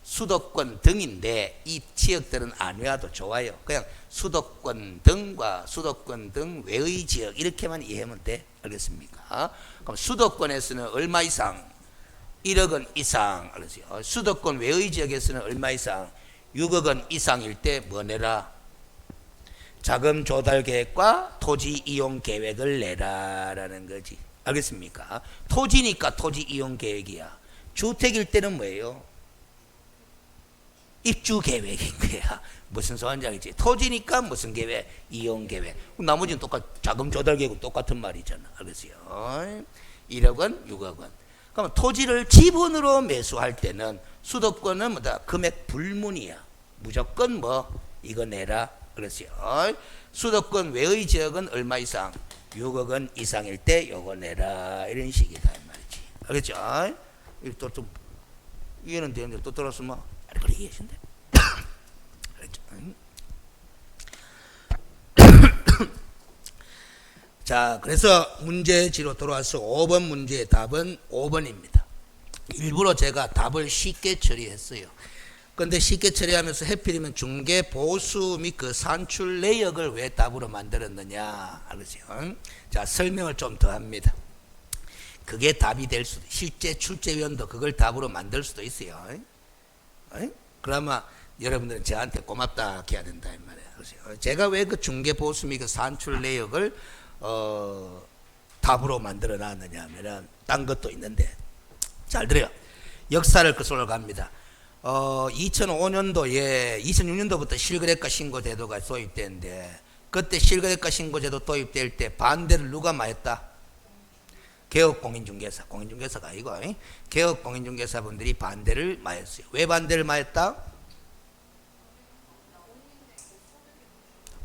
수도권 등인데 이 지역들은 안 외워도 좋아요. 그냥 수도권 등과 수도권 등 외의 지역 이렇게만 이해하면 돼. 알겠습니까? 그럼 수도권에서는 얼마 이상? 1억 원 이상. 알았어요. 수도권 외의 지역에서는 얼마 이상? 6억 원 이상일 때 뭐 내라? 자금 조달 계획과 토지 이용 계획을 내라라는 거지. 알겠습니까? 토지니까 토지 이용 계획이야. 주택일 때는 뭐예요? 입주 계획인 거야. 무슨 소환장이지? 토지니까 무슨 계획? 이용 계획. 나머지는 자금 조달 계획은 똑같은 말이잖아. 알겠어요? 1억 원, 6억 원. 그럼 토지를 지분으로 매수할 때는 수도권은 뭐다? 금액 불문이야. 무조건 이거 내라. 그렇지요. 수도권 외의 지역은 얼마 이상? 6억 원 이상일 때 요거 내라. 이런 식이다 이 말이지. 알겠죠? 또 좀 이해는 되는데 또 들었으면 그래 이해하신대. 알겠죠? 자, 그래서 문제지로 돌아와서 5번 문제의 답은 5번입니다. 일부러 제가 답을 쉽게 처리했어요. 그런데 쉽게 처리하면서 해필이면 중개 보수 및 그 산출 내역을 왜 답으로 만들었느냐. 알겠어요? 자, 설명을 좀 더 합니다. 그게 답이 될 수도, 실제 출제위원도 그걸 답으로 만들 수도 있어요. 그러면 여러분들은 저한테 고맙다 해야 된다 이 말이에요. 그렇죠? 제가 왜 그 중개 보수 및 그 산출 내역을 답으로 만들어 놨느냐 하면은 딴 것도 있는데 잘 들어요. 역사를 거슬러 갑니다. 2005년도에 2006년도부터 실거래가 신고 제도가 도입되는데 그때 실거래가 신고 제도 도입될 때 반대를 누가 많이 했다? 개업 공인중개사, 공인중개사가 아니고 개업 공인중개사분들이 반대를 많이 했어요. 왜 반대를 많이 했다?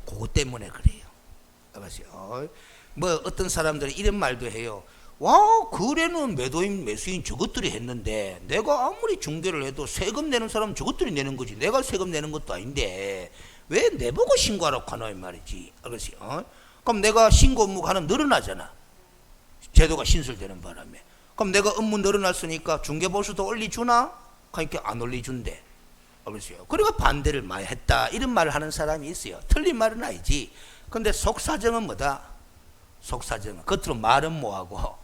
그것 때문에 그래요. 알았어요? 어떤 사람들이 이런 말도 해요. 와, 거래는 매도인 매수인 저것들이 했는데 내가 아무리 중개를 해도 세금 내는 사람은 저것들이 내는 거지 내가 세금 내는 것도 아닌데 왜 내보고 신고하라고 하나 이 말이지. 알겠어요? 그럼 내가 신고 업무가 하나 늘어나잖아. 제도가 신설되는 바람에. 그럼 내가 업무 늘어났으니까 중개보수도 올려주나? 그러니까 안 올려준대. 알겠어요? 그러니까 반대를 많이 했다 이런 말을 하는 사람이 있어요. 틀린 말은 아니지. 근데 속사정은 뭐다? 속사정은 겉으로 말은 뭐하고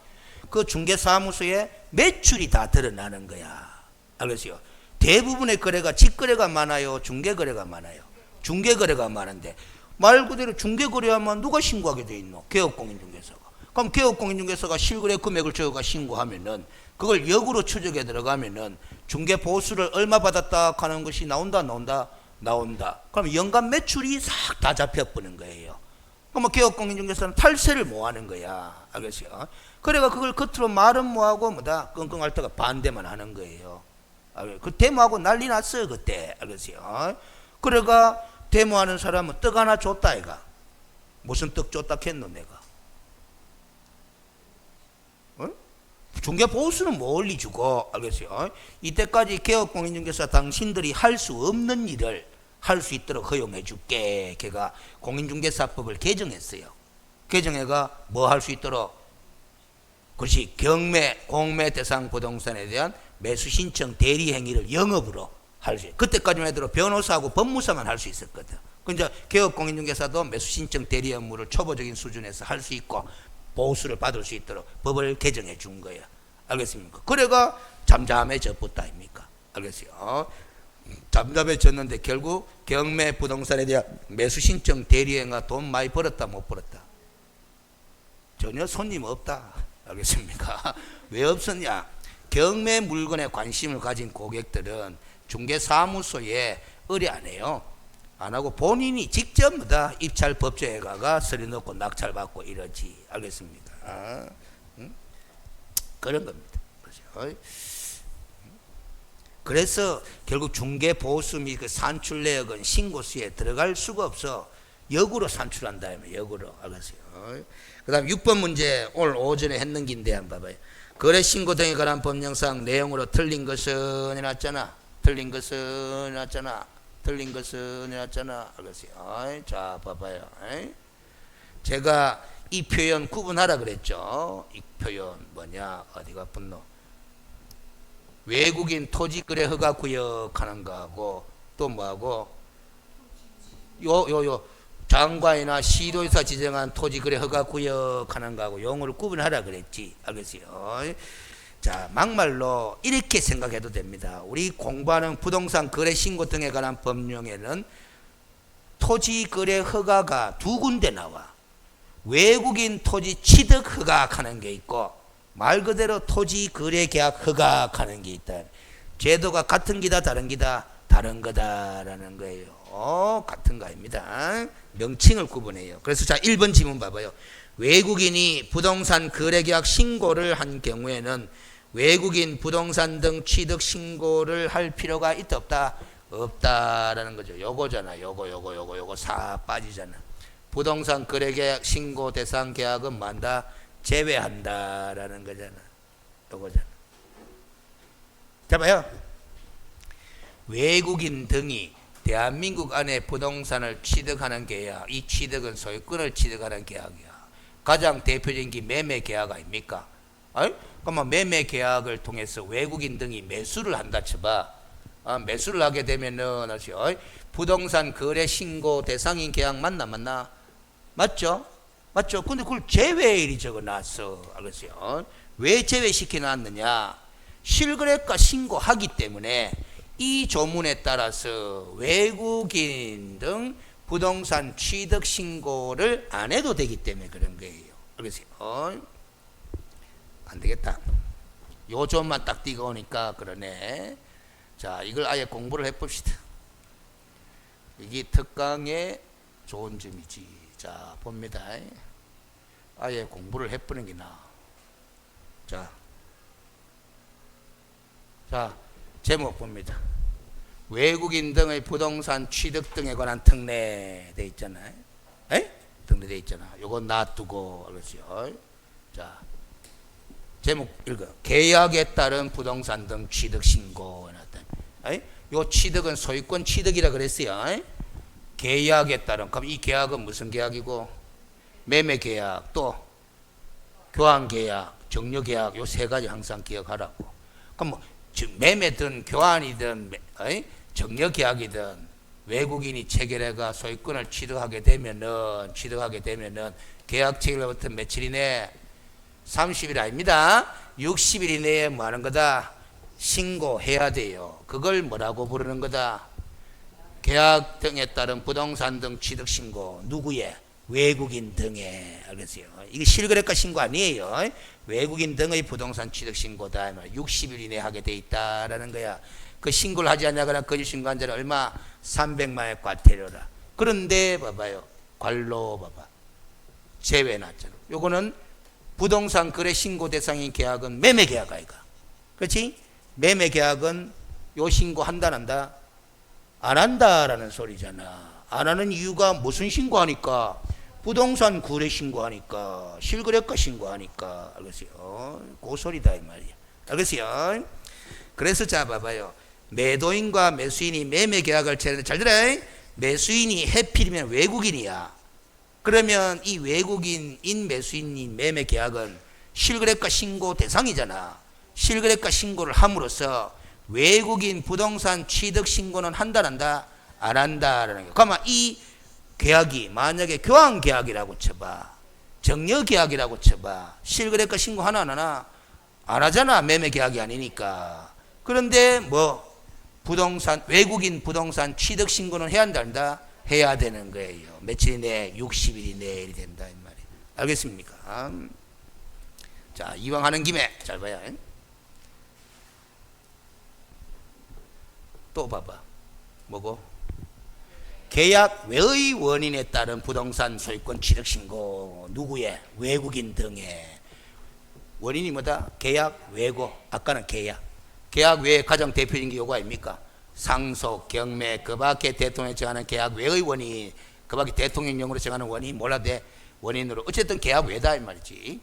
그 중개사무소에 매출이 다 드러나는 거야. 알겠어요? 대부분의 거래가 직거래가 많아요? 중개거래가 많아요? 중개거래가 많은데 말 그대로 중개거래하면 누가 신고하게 돼 있노? 개업공인중개사가. 그럼 개업공인중개사가 실거래 금액을 저가 신고하면은 그걸 역으로 추적에 들어가면은 중개보수를 얼마 받았다 하는 것이 나온다. 그럼 연간 매출이 싹 다 잡혀버리는 거예요. 그럼 개업공인중개사는 탈세를 뭐 하는 거야. 알겠어요? 그래가 그걸 겉으로 말은 뭐하고 뭐다 끙끙 앓다가 반대만 하는 거예요. 그 데모하고 난리 났어요 그때. 알겠어요? 그래가 데모하는 사람은 떡 하나 줬다 이가. 무슨 떡 줬다 했노 내가? 중개 보수는 멀리 주고. 알겠어요? 이때까지 개업공인중개사 당신들이 할 수 없는 일을 할 수 있도록 허용해 줄게. 걔가 공인중개사법을 개정했어요. 개정해가 뭐 할 수 있도록? 그것이 경매, 공매 대상 부동산에 대한 매수 신청 대리 행위를 영업으로 할 수 있어요. 그때까지만 해도 변호사하고 법무사만 할 수 있었거든. 그러니까 개업공인중개사도 매수 신청 대리 업무를 초보적인 수준에서 할 수 있고 보수를 받을 수 있도록 법을 개정해 준 거야. 알겠습니까? 그래가 잠잠해졌다 아닙니까? 알겠어요? 잠잠해졌는데 결국 경매 부동산에 대한 매수 신청 대리행위가 돈 많이 벌었다 못 벌었다? 전혀 손님 없다. 알겠습니까? 왜 없었냐? 경매 물건에 관심을 가진 고객들은 중개사무소에 의뢰 안 해요. 안 하고 본인이 직접 입찰 법조에 가가 서류 넣고 낙찰 받고 이러지. 알겠습니까? 그런 겁니다. 그렇죠? 그래서 결국 중개 보수 및 그 산출 내역은 신고수에 들어갈 수가 없어. 역으로 산출한다면 역으로. 알겠어요? 그 다음 6번 문제 오늘 오전에 했는 긴데 한번 봐봐요. 거래 신고 등에 관한 법령상 내용으로 틀린 것은 해놨잖아. 틀린 것은 해놨잖아. 틀린 것은 해놨잖아. 알겠어요? 자, 봐봐요. 제가 이 표현 구분하라 그랬죠. 이 표현 뭐냐? 어디가 분노? 외국인 토지 거래 허가 구역하는 거하고 또 뭐하고 요 장관이나 시도에서 지정한 토지 거래 허가 구역하는 거하고 용어를 구분하라 그랬지. 알겠어요? 자, 막말로 이렇게 생각해도 됩니다. 우리 공부하는 부동산 거래 신고 등에 관한 법령에는 토지 거래 허가가 두 군데 나와. 외국인 토지 취득 허가하는 게 있고 말 그대로 토지 거래 계약 허가하는 게 있다. 제도가 같은 기다 다른 기다 다른 거다라는 거예요. 같은 거입니다. 명칭을 구분해요. 그래서 자 1번 지문 봐봐요. 외국인이 부동산 거래 계약 신고를 한 경우에는 외국인 부동산 등 취득 신고를 할 필요가 있다 없다? 없다라는 거죠. 요거잖아. 요거 사 빠지잖아. 부동산 거래 계약 신고 대상 계약은 뭐한다? 제외한다라는 거잖아. 요거잖아. 자 봐요. 외국인 등이 대한민국 안에 부동산을 취득하는 계약, 이 취득은 소유권을 취득하는 계약이야. 가장 대표적인 게 매매 계약 아닙니까? 그러면 매매 계약을 통해서 외국인 등이 매수를 한다 쳐봐. 매수를 하게 되면은 부동산 거래 신고 대상인 계약 맞나? 맞죠? 근데 그걸 제외일이 적어놨어. 알겠어요? 왜 제외시켜 놨느냐? 실거래가 신고하기 때문에 이 조문에 따라서 외국인 등 부동산 취득 신고를 안 해도 되기 때문에 그런 거예요. 알겠어요? 안 되겠다. 요 점만 딱 띄고 오니까 그러네. 자, 이걸 아예 공부를 해봅시다. 이게 특강의 좋은 점이지. 자, 봅니다. 아예 공부를 해보는 게 나아. 자, 제목 봅니다. 외국인 등의 부동산 취득 등에 관한 특례돼 있잖아요. 특례돼 있잖아. 요거 놔두고 그렇죠. 자, 제목 읽어. 계약에 따른 부동산 등 취득 신고 해놨다. 요 취득은 소유권 취득이라 그랬어요. 계약에 따른. 그럼 이 계약은 무슨 계약이고? 매매 계약, 또 교환 계약, 정려 계약, 요 세 가지 항상 기억하라고. 그럼 뭐 매매든 교환이든 정려 계약이든 외국인이 체결해가 소유권을 취득하게 되면은 계약 체결부터 며칠 이내 30일 아닙니다. 60일 이내에 뭐 하는 거다? 신고해야 돼요. 그걸 뭐라고 부르는 거다? 계약 등에 따른 부동산 등 취득 신고. 누구의? 외국인 등의. 알겠어요? 이게 실거래가 신고 아니에요. 외국인 등의 부동산 취득 신고다. 60일 이내에 하게 돼 있다라는 거야. 그 신고를 하지 않냐거나 거짓 신고한 자는 얼마? 300만 원의 과태료라. 그런데 봐봐요. 관로 봐봐. 제외해놨잖아. 요거는 부동산 거래 신고 대상인 계약은 매매 계약 아이가. 그렇지? 매매 계약은 요 신고 한다 안 한다? 안 한다라는 소리잖아. 안 하는 이유가 무슨 신고하니까? 부동산 거래 신고하니까, 실거래가 신고하니까. 알겠어요? 그 소리다 이 말이야. 알겠어요? 그래서 자 봐봐요. 매도인과 매수인이 매매 계약을 체결했는데 잘 들어요. 매수인이 해필이면 외국인이야. 그러면 이 외국인인 매수인인 매매 계약은 실거래가 신고 대상이잖아. 실거래가 신고를 함으로써 외국인 부동산 취득 신고는 한다 안 한다? 안 한다라는 거예요. 그러면 이 계약이 만약에 교환 계약이라고 쳐봐. 정려 계약이라고 쳐봐. 실거래가 신고 하나 안 하나? 안 하잖아. 매매 계약이 아니니까. 그런데 뭐 부동산 외국인 부동산 취득 신고는 해야 한다 안 한다? 해야 되는 거예요. 며칠 이내? 60일 이내에 된다 이 말이에요. 알겠습니까? 자, 이왕 하는 김에 잘 봐요. 또 봐봐. 뭐고? 계약 외의 원인에 따른 부동산 소유권 취득 신고. 누구의? 외국인 등의. 원인이 뭐다? 계약 외고. 아까는 계약. 계약 외에 가장 대표적인 게 요거 아닙니까? 상속, 경매, 그 밖에 대통령이 정하는 계약 외의 원인, 그 밖에 대통령령으로 정하는 원인 몰라도 돼. 원인으로 어쨌든 계약 외다 이 말이지.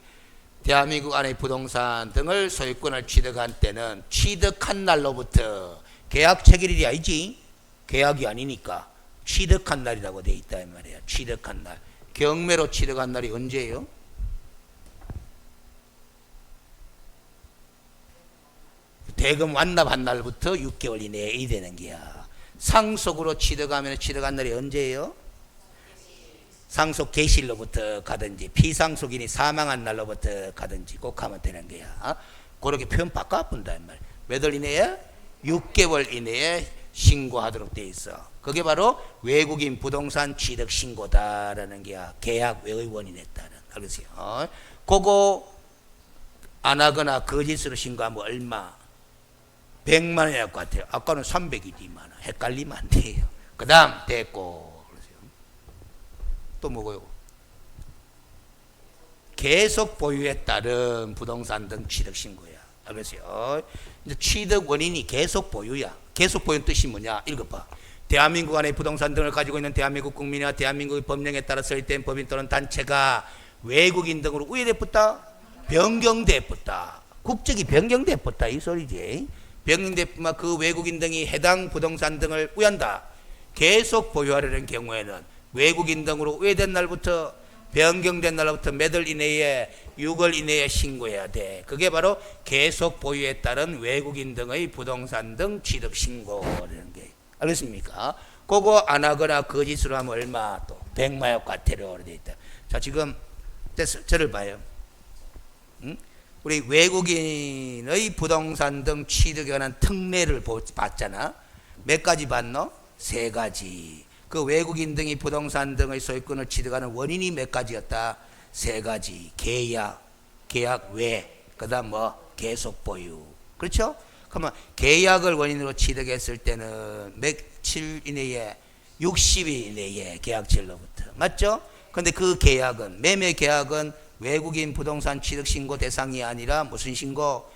대한민국 안의 부동산 등을 소유권을 취득한 때는 취득한 날로부터 계약 체결일이 아니지. 계약이 아니니까 취득한 날이라고 돼 있다 이 말이야. 취득한 날. 경매로 취득한 날이 언제예요? 대금 완납한 날부터 6개월 이내에 되는 거야. 상속으로 취득하면 취득한 날이 언제예요? 상속 개시일로부터 가든지 피상속인이 사망한 날로부터 가든지 꼭 하면 되는 거야. 그렇게 표현 바꿔본다 말. 몇 월 이내에? 6개월 이내에 신고하도록 돼 있어. 그게 바로 외국인 부동산 취득 신고다라는 게야. 계약 외의 원인에 따른. 알겠어요? 그거 안 하거나 거짓으로 신고하면 얼마? 100만 원일 것 같아요. 아까는 300이지만 헷갈리면 안 돼요. 그 다음 됐고. 또 뭐고요? 계속 보유에 따른 부동산 등 취득 신고야. 알겠어요? 이제 취득 원인이 계속 보유야. 계속 보유는 뜻이 뭐냐? 읽어봐. 대한민국 안에 부동산 등을 가지고 있는 대한민국 국민이나 대한민국의 법령에 따라 설립된 법인 또는 단체가 외국인 등으로 우회됐다, 변경됐다, 국적이 변경됐다 이 소리지. 변경됐지만 그 외국인 등이 해당 부동산 등을 우회한다. 계속 보유하려는 경우에는 외국인 등으로 우회된 날부터 변경된 날부터 몇 월 이내에 6월 이내에 신고해야 돼. 그게 바로 계속 보유에 따른 외국인 등의 부동산 등 취득 신고라는 게. 알겠습니까? 그거 안 하거나 거짓으로 하면 얼마? 또 100만 원 과태료로 되어 있다. 자, 지금 저를 봐요. 응? 우리 외국인의 부동산 등 취득에 관한 특례를 봤잖아. 몇 가지 봤노? 3가지. 그 외국인 등이 부동산 등의 소유권을 취득하는 원인이 몇 가지였다? 3가지. 계약 외, 그 다음 뭐? 계속 보유. 그렇죠? 그러면 계약을 원인으로 취득했을 때는 며칠 이내에 60일 이내에 계약일로부터. 맞죠? 근데 그 계약은, 매매 계약은 외국인 부동산 취득 신고 대상이 아니라 무슨 신고?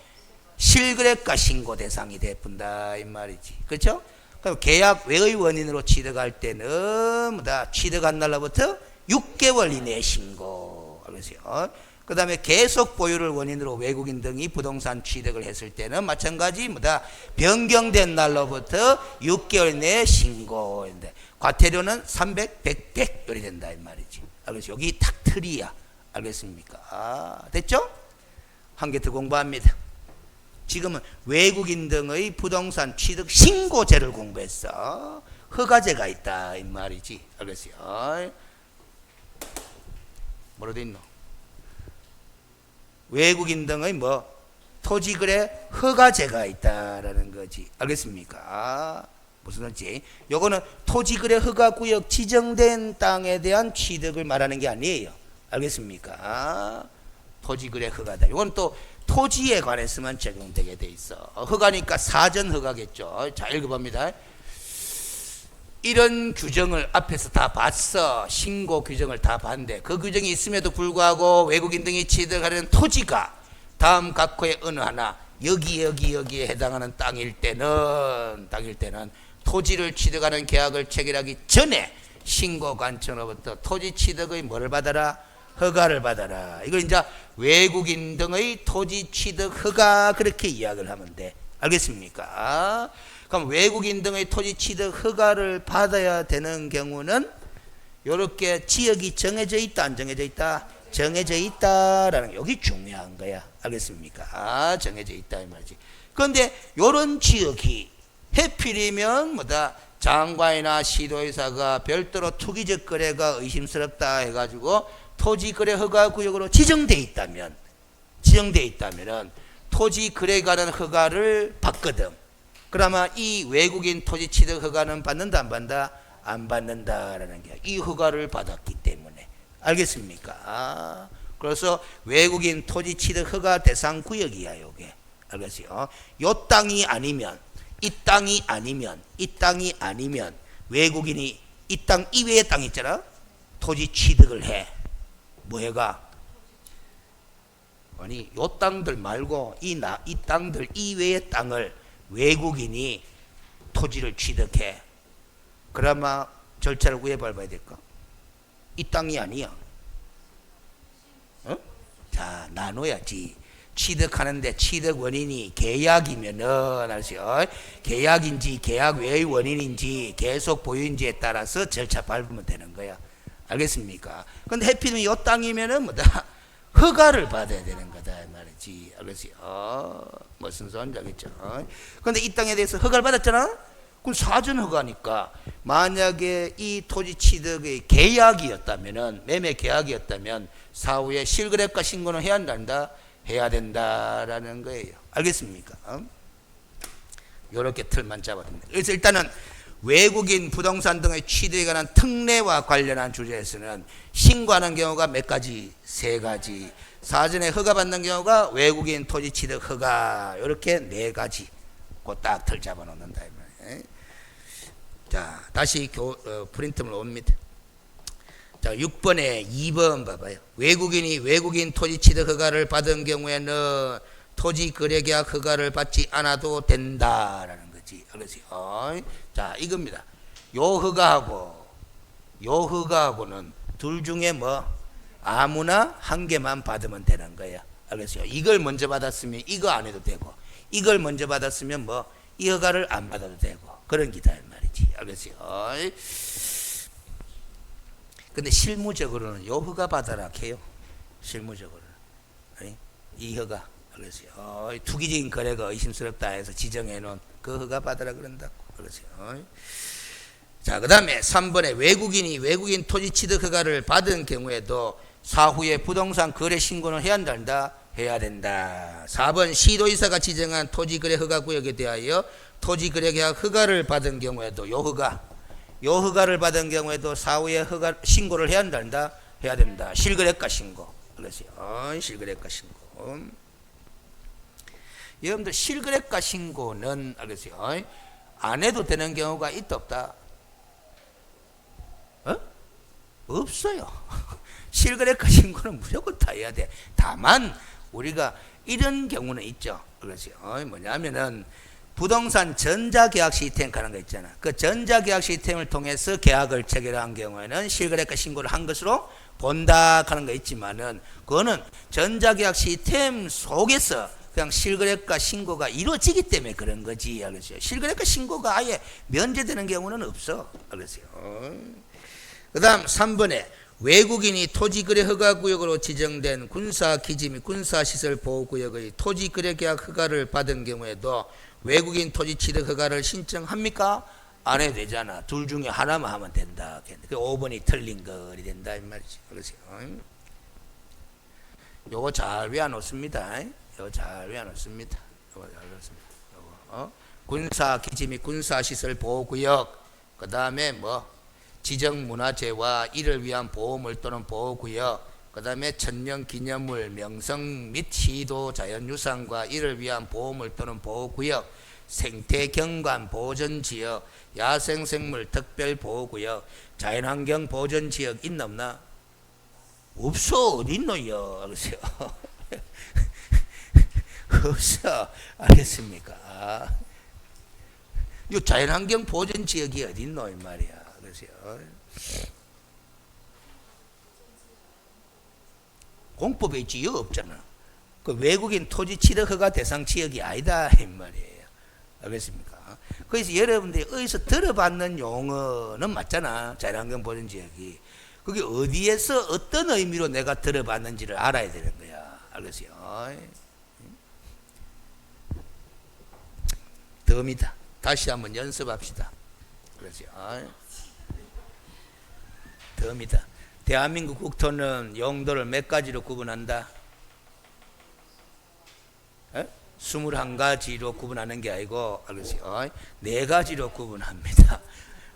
실거래가 신고 대상이 돼본다 이 말이지. 그렇죠? 그럼 계약 외의 원인으로 취득할 때는 뭐다? 취득한 날로부터 6개월 이내에 신고. 알겠어요? 그 다음에 계속 보유를 원인으로 외국인 등이 부동산 취득을 했을 때는 마찬가지 뭐다? 변경된 날로부터 6개월 이내에 신고인데 과태료는 300, 100, 100 요리 된다 이 말이지. 알겠어요? 여기 탁 틀이야. 알겠습니까? 됐죠? 한 개 더 공부합니다. 지금은 외국인 등의 부동산 취득 신고제를 공부했어. 허가제가 있다 이 말이지. 알겠어요? 뭐로 돼 있노? 외국인 등의 뭐 토지거래 허가제가 있다라는 거지. 알겠습니까? 무슨 말인지. 요거는 토지거래 허가구역 지정된 땅에 대한 취득을 말하는 게 아니에요. 알겠습니까? 토지거래 허가다. 이건 또 토지에 관해서만 적용되게 돼 있어. 허가니까 사전 허가겠죠. 자, 읽어봅니다. 이런 규정을 앞에서 다 봤어. 신고 규정을 다 봤는데 그 규정이 있음에도 불구하고 외국인 등이 취득하는 토지가 다음 각호의 어느 하나 여기에 해당하는 땅일 때는 토지를 취득하는 계약을 체결하기 전에 신고관청으로부터 토지 취득의 뭐를 받아라? 허가를 받아라. 이걸 이제 외국인 등의 토지 취득 허가 그렇게 이야기를 하면 돼. 알겠습니까? 그럼 외국인 등의 토지 취득 허가를 받아야 되는 경우는 이렇게 지역이 정해져 있다, 안 정해져 있다? 정해져 있다라는 게 여기 중요한 거야. 알겠습니까? 정해져 있다 이 말이지. 그런데 이런 지역이 해필이면 뭐다? 장관이나 시도의사가 별도로 투기적 거래가 의심스럽다 해가지고 토지거래 허가구역으로 지정돼 있다면은 토지거래에 관한 허가를 받거든. 그러면 이 외국인 토지 취득 허가는 받는다 안 받는다? 안 받는다라는 게 이 허가를 받았기 때문에. 알겠습니까? 그래서 외국인 토지 취득 허가 대상 구역이야 요게. 알겠어요? 요 땅이 아니면 이 땅이 아니면 외국인이 이 땅 이외의 땅 있잖아. 토지 취득을 해. 뭐 해가? 아니 요 땅들 말고 이 땅들 이외의 땅을 외국인이 토지를 취득해. 그러면 절차를 왜 밟아야 될까? 이 땅이 아니야. 어? 자, 나 나눠야지. 취득하는데 취득 원인이 계약이면은 알았어요? 계약인지 계약 외의 원인인지 계속 보유인지에 따라서 절차 밟으면 되는 거야. 알겠습니까? 근데 해피는 이 땅이면은 뭐다? 허가를 받아야 되는 거다 이 말이지. 알겠어요? 무슨 소리인지 알겠죠? 근데 이 땅에 대해서 허가를 받았잖아? 그럼 사전 허가니까 만약에 이 토지 취득의 계약이었다면은 매매 계약이었다면 사후에 실거래가 신고는 해야 한다? 해야 된다라는 거예요. 알겠습니까? 이렇게 틀만 잡아줍니다. 그래서 일단은 외국인 부동산 등의 취득에 관한 특례와 관련한 주제에서는 신고하는 경우가 몇 가지? 세 가지. 사전에 허가받는 경우가 외국인 토지 취득 허가. 이렇게 네 가지. 그 딱 틀 잡아 놓는다. 자, 다시 프린트물 옵니다. 자, 6번에 2번 봐봐요. 외국인이 외국인 토지 취득 허가를 받은 경우에는 토지 거래 계약 허가를 받지 않아도 된다라는 거지. 알겠어요? 자, 이겁니다. 요 허가하고는 둘 중에 뭐 아무나 한 개만 받으면 되는 거야. 알겠어요? 이걸 먼저 받았으면 이거 안 해도 되고, 이걸 먼저 받았으면 뭐 이 허가를 안 받아도 되고, 그런 기다 이 말이지. 알겠어요? 근데 실무적으로는 요 허가 받아라 해요. 실무적으로는 이 허가. 알겠어요? 투기적인 거래가 의심스럽다 해서 지정해 놓은 그 허가 받아라 그런다고. 알겠어요? 자, 그 다음에 3번에 외국인이 외국인 토지 취득 허가를 받은 경우에도 사후에 부동산 거래 신고는 해야 한다? 해야 된다. 4번 시도의사가 지정한 토지 거래 허가 구역에 대하여 토지 거래 계약 허가를 받은 경우에도 요 허가를 받은 경우에도 사후에 허가 신고를 해야 한다? 해야 된다. 실거래가 신고. 그렇죠? 실거래가 신고. 여러분들 실거래가 신고는 알겠어요? 안 해도 되는 경우가 있다 없다? 없어요. 실거래가 신고는 무조건 다 해야 돼. 다만 우리가 이런 경우는 있죠. 그렇죠? 뭐냐면은 부동산 전자계약 시스템 가는 거 있잖아. 그 전자계약 시스템을 통해서 계약을 체결한 경우에는 실거래가 신고를 한 것으로 본다 하는 거 있지만은 그거는 전자계약 시스템 속에서 그냥 실거래가 신고가 이루어지기 때문에 그런 거지. 알겠어요? 실거래가 신고가 아예 면제되는 경우는 없어. 알겠어요? 그 다음 3번에 외국인이 토지거래 허가구역으로 지정된 군사기지 및 군사시설 보호구역의 토지거래 계약 허가를 받은 경우에도 외국인 토지 취득 허가를 신청합니까? 안 해도 되잖아. 둘 중에 하나만 하면 된다. 그 5번이 틀린 거리 된다 이 말이지. 그렇죠? 요거 잘 외워놓습니다. 요거 잘 외워놓습니다. 요거 잘 외웠습니다. 요거 군사기지 및 군사시설 보호구역. 그 다음에 뭐 지정문화재와 이를 위한 보호물 또는 보호구역. 그 다음에 천년기념물, 명성 및 시도 자연유산과 이를 위한 보호물 또는 보호구역, 생태경관 보전지역, 야생생물 특별보호구역, 자연환경 보전지역 있나 없나? 없어. 어디 있노요? 알겠어요? 없어. 알겠습니까? 이 자연환경 보전지역이 어디 있노? 이 말이야. 알겠어요? 공법에 있지 여기 없잖아. 그 외국인 토지 취득 허가 대상 지역이 아니다 이 말이에요. 알겠습니까? 그래서 여러분들이 어디서 들어봤는 용어는 맞잖아. 자연환경 보전 지역이. 그게 어디에서 어떤 의미로 내가 들어봤는지를 알아야 되는 거야. 알겠어요? 덤이다. 다시 한번 연습합시다. 그렇죠? 덤이다. 대한민국 국토는 용도를 몇 가지로 구분한다? 21가지로 구분하는 게 아니고, 알겠어요? 4가지로 구분합니다.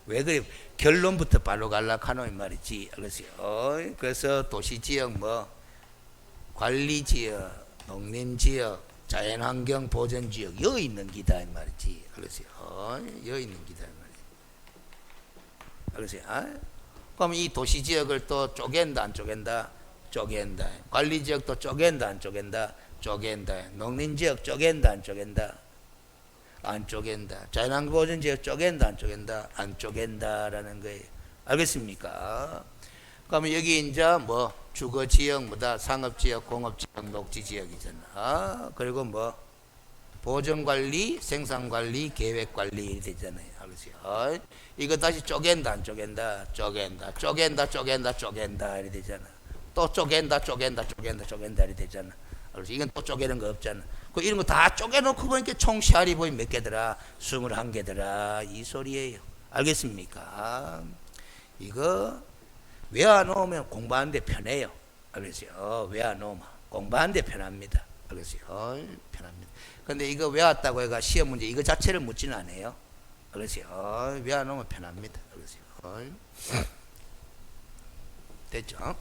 왜 그래? 결론부터 바로 갈라카노 이 말이지. 알겠어요? 그래서 도시지역, 뭐, 관리지역, 농림지역, 자연환경 보전지역, 여기 있는 기다 이 말이지. 알겠어요? 여기 있는 기다 이 말이지. 알겠어요? 그럼 이 도시지역을 또 쪼갠다 안 쪼갠다? 쪼갠다. 관리지역도 쪼갠다 안 쪼갠다? 쪼갠다. 농림지역 쪼갠다 안 쪼갠다? 안 쪼갠다. 자연환경보전지역 쪼갠다 안 쪼갠다? 안 쪼갠다라는 거예요. 알겠습니까? 그러면 여기 이제 뭐 주거지역, 뭐다 상업지역, 공업지역, 녹지지역이잖아. 그리고 뭐 보전관리, 생산관리, 계획관리 이렇게 되잖아요. 알겠어요? 이거 다시 쪼갠다, 안 쪼갠다, 쪼갠다, 쪼갠다, 쪼갠다, 쪼갠다 이렇게 되잖아. 또 쪼갠다, 쪼갠다, 쪼갠다, 쪼갠다 이렇게 되잖아. 알겠어? 이건 또 쪼개는 거 없잖아. 그 이런 거 다 쪼개놓고 보니까 총 씨알이 보이 몇 개더라? 21개더라. 이 소리예요. 알겠습니까? 이거 외워 놓으면 공부하는데 편해요. 알겠어요? 외워 놓으면 공부하는데 편합니다. 알겠어요? 편합니다. 근데 이거 외웠다고 해가 시험 문제 이거 자체를 묻지는 않아요. 알겠어요? 외워 놓으면 편합니다. 알겠어요? 됐죠?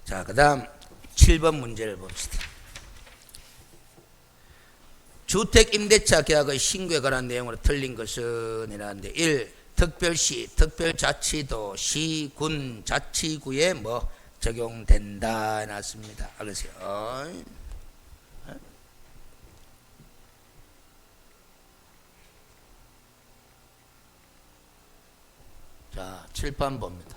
자, 그 다음 7번 문제를 봅시다. 주택임대차 계약의 신고에 관한 내용으로 틀린 것은 이라는데 1. 특별시, 특별자치도, 시, 군, 자치구에 뭐 적용된다 해놨습니다. 알겠어요? 자, 7번 봅니다.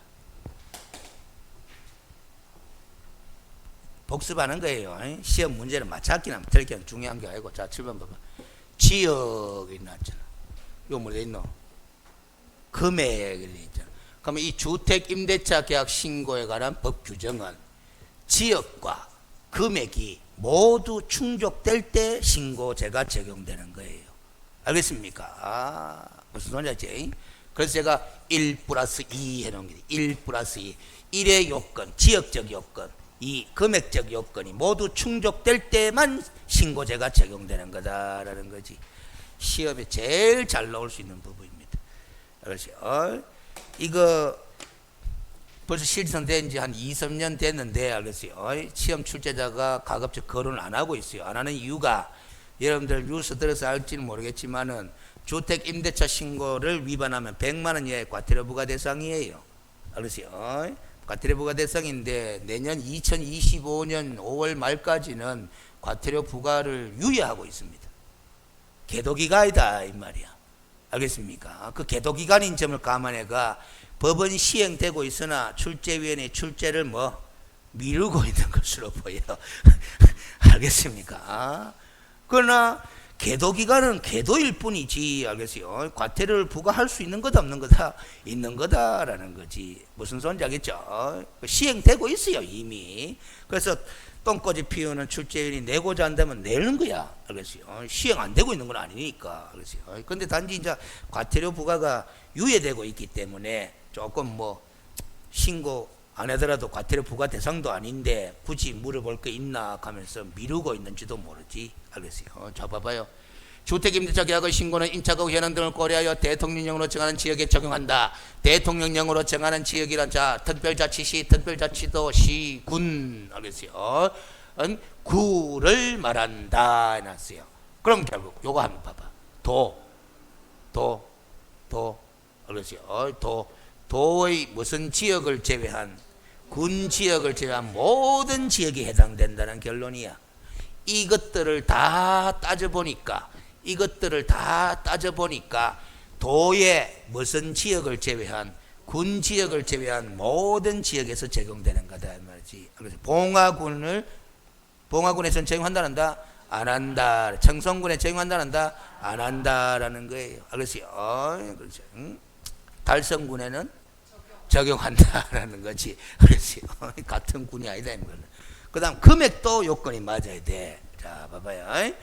복습하는 거예요. 시험 문제는 맞춰기나 틀리기는 중요한 게 아니고. 자, 7번 봐봐. 지역이 나왔잖아. 이거 뭐 돼 있노? 금액이 돼 있잖아. 그러면 이 주택임대차 계약 신고에 관한 법 규정은 지역과 금액이 모두 충족될 때 신고제가 적용되는 거예요. 알겠습니까? 무슨 소리지? 그래서 제가 1 플러스 2 해놓은 게 1 플러스 2. 1의 요건, 지역적 요건, 이 금액적 요건이 모두 충족될 때만 신고제가 적용되는 거다라는 거지. 시험에 제일 잘 나올 수 있는 부분입니다. 알겠어요? 이거 벌써 실천된 지 한 2, 3년 됐는데 알겠어요? 시험 출제자가 가급적 거론을 안 하고 있어요. 안 하는 이유가 여러분들 뉴스 들어서 알지는 모르겠지만은 주택 임대차 신고를 위반하면 100만 원 이하의 과태료 부과 대상이에요. 알겠어요? 과태료 부과 대상인데 내년 2025년 5월 말까지는 과태료 부과를 유예하고 있습니다. 계도기간이다 이 말이야. 알겠습니까? 그 계도기간인 점을 감안해가 법은 시행되고 있으나 출제위원회 출제를 뭐 미루고 있는 것으로 보여. 알겠습니까? 그러나 계도기간은 계도일 뿐이지. 알겠어요? 과태료를 부과할 수 있는 거다 없는 거다? 있는 거다라는 거지. 무슨 소리인지 알겠죠? 시행되고 있어요 이미. 그래서 똥꼬지 피우는 출제위원이 내고자 한다면 내는 거야. 알겠어요? 시행 안 되고 있는 건 아니니까. 알겠어요? 근데 단지 이제 과태료 부과가 유예되고 있기 때문에 조금 뭐 신고 안 하더라도 과태료 부과 대상도 아닌데 굳이 물어볼 거 있나 하면서 미루고 있는지도 모르지. 알겠어요? 자, 봐봐요. 주택임대차 계약의 신고는 임차가구 현황 등을 고려하여 대통령령으로 정하는 지역에 적용한다. 대통령령으로 정하는 지역이란 자 특별자치시, 특별자치도, 시, 군. 알겠어요? 구를 말한다 해놨어요. 그럼 결국 요거 한번 봐봐. 알겠어요? 도의 무슨 지역을 제외한 군 지역을 제외한 모든 지역이 해당된다는 결론이야. 이것들을 다 따져보니까 도의 무슨 지역을 제외한 군 지역을 제외한 모든 지역에서 적용되는 거다 말이지. 그래서 봉화군에서는 적용한다는다 안 한다. 청송군에 적용한다는다 안 한다라는 거예요. 알겠어요? 그렇죠? 달성군에는 적용한다라는 거지. 그렇지요. 같은 군이 아니다. 그 다음 금액도 요건이 맞아야 돼. 자, 봐봐요.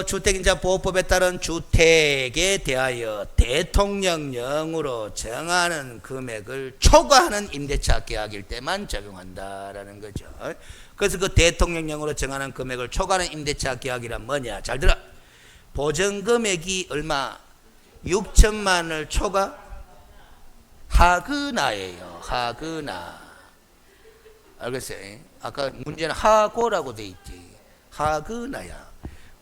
주택임대차 보호법에 따른 주택에 대하여 대통령령으로 정하는 금액을 초과하는 임대차 계약일 때만 적용한다라는 거죠. 그래서 그 대통령령으로 정하는 금액을 초과하는 임대차 계약이란 뭐냐? 잘 들어. 보전금액이 얼마? 6천만 원을 초과? 하그나예요. 하그나. 알겠어요? 아까 문제는 하고라고 돼 있지. 하그나야.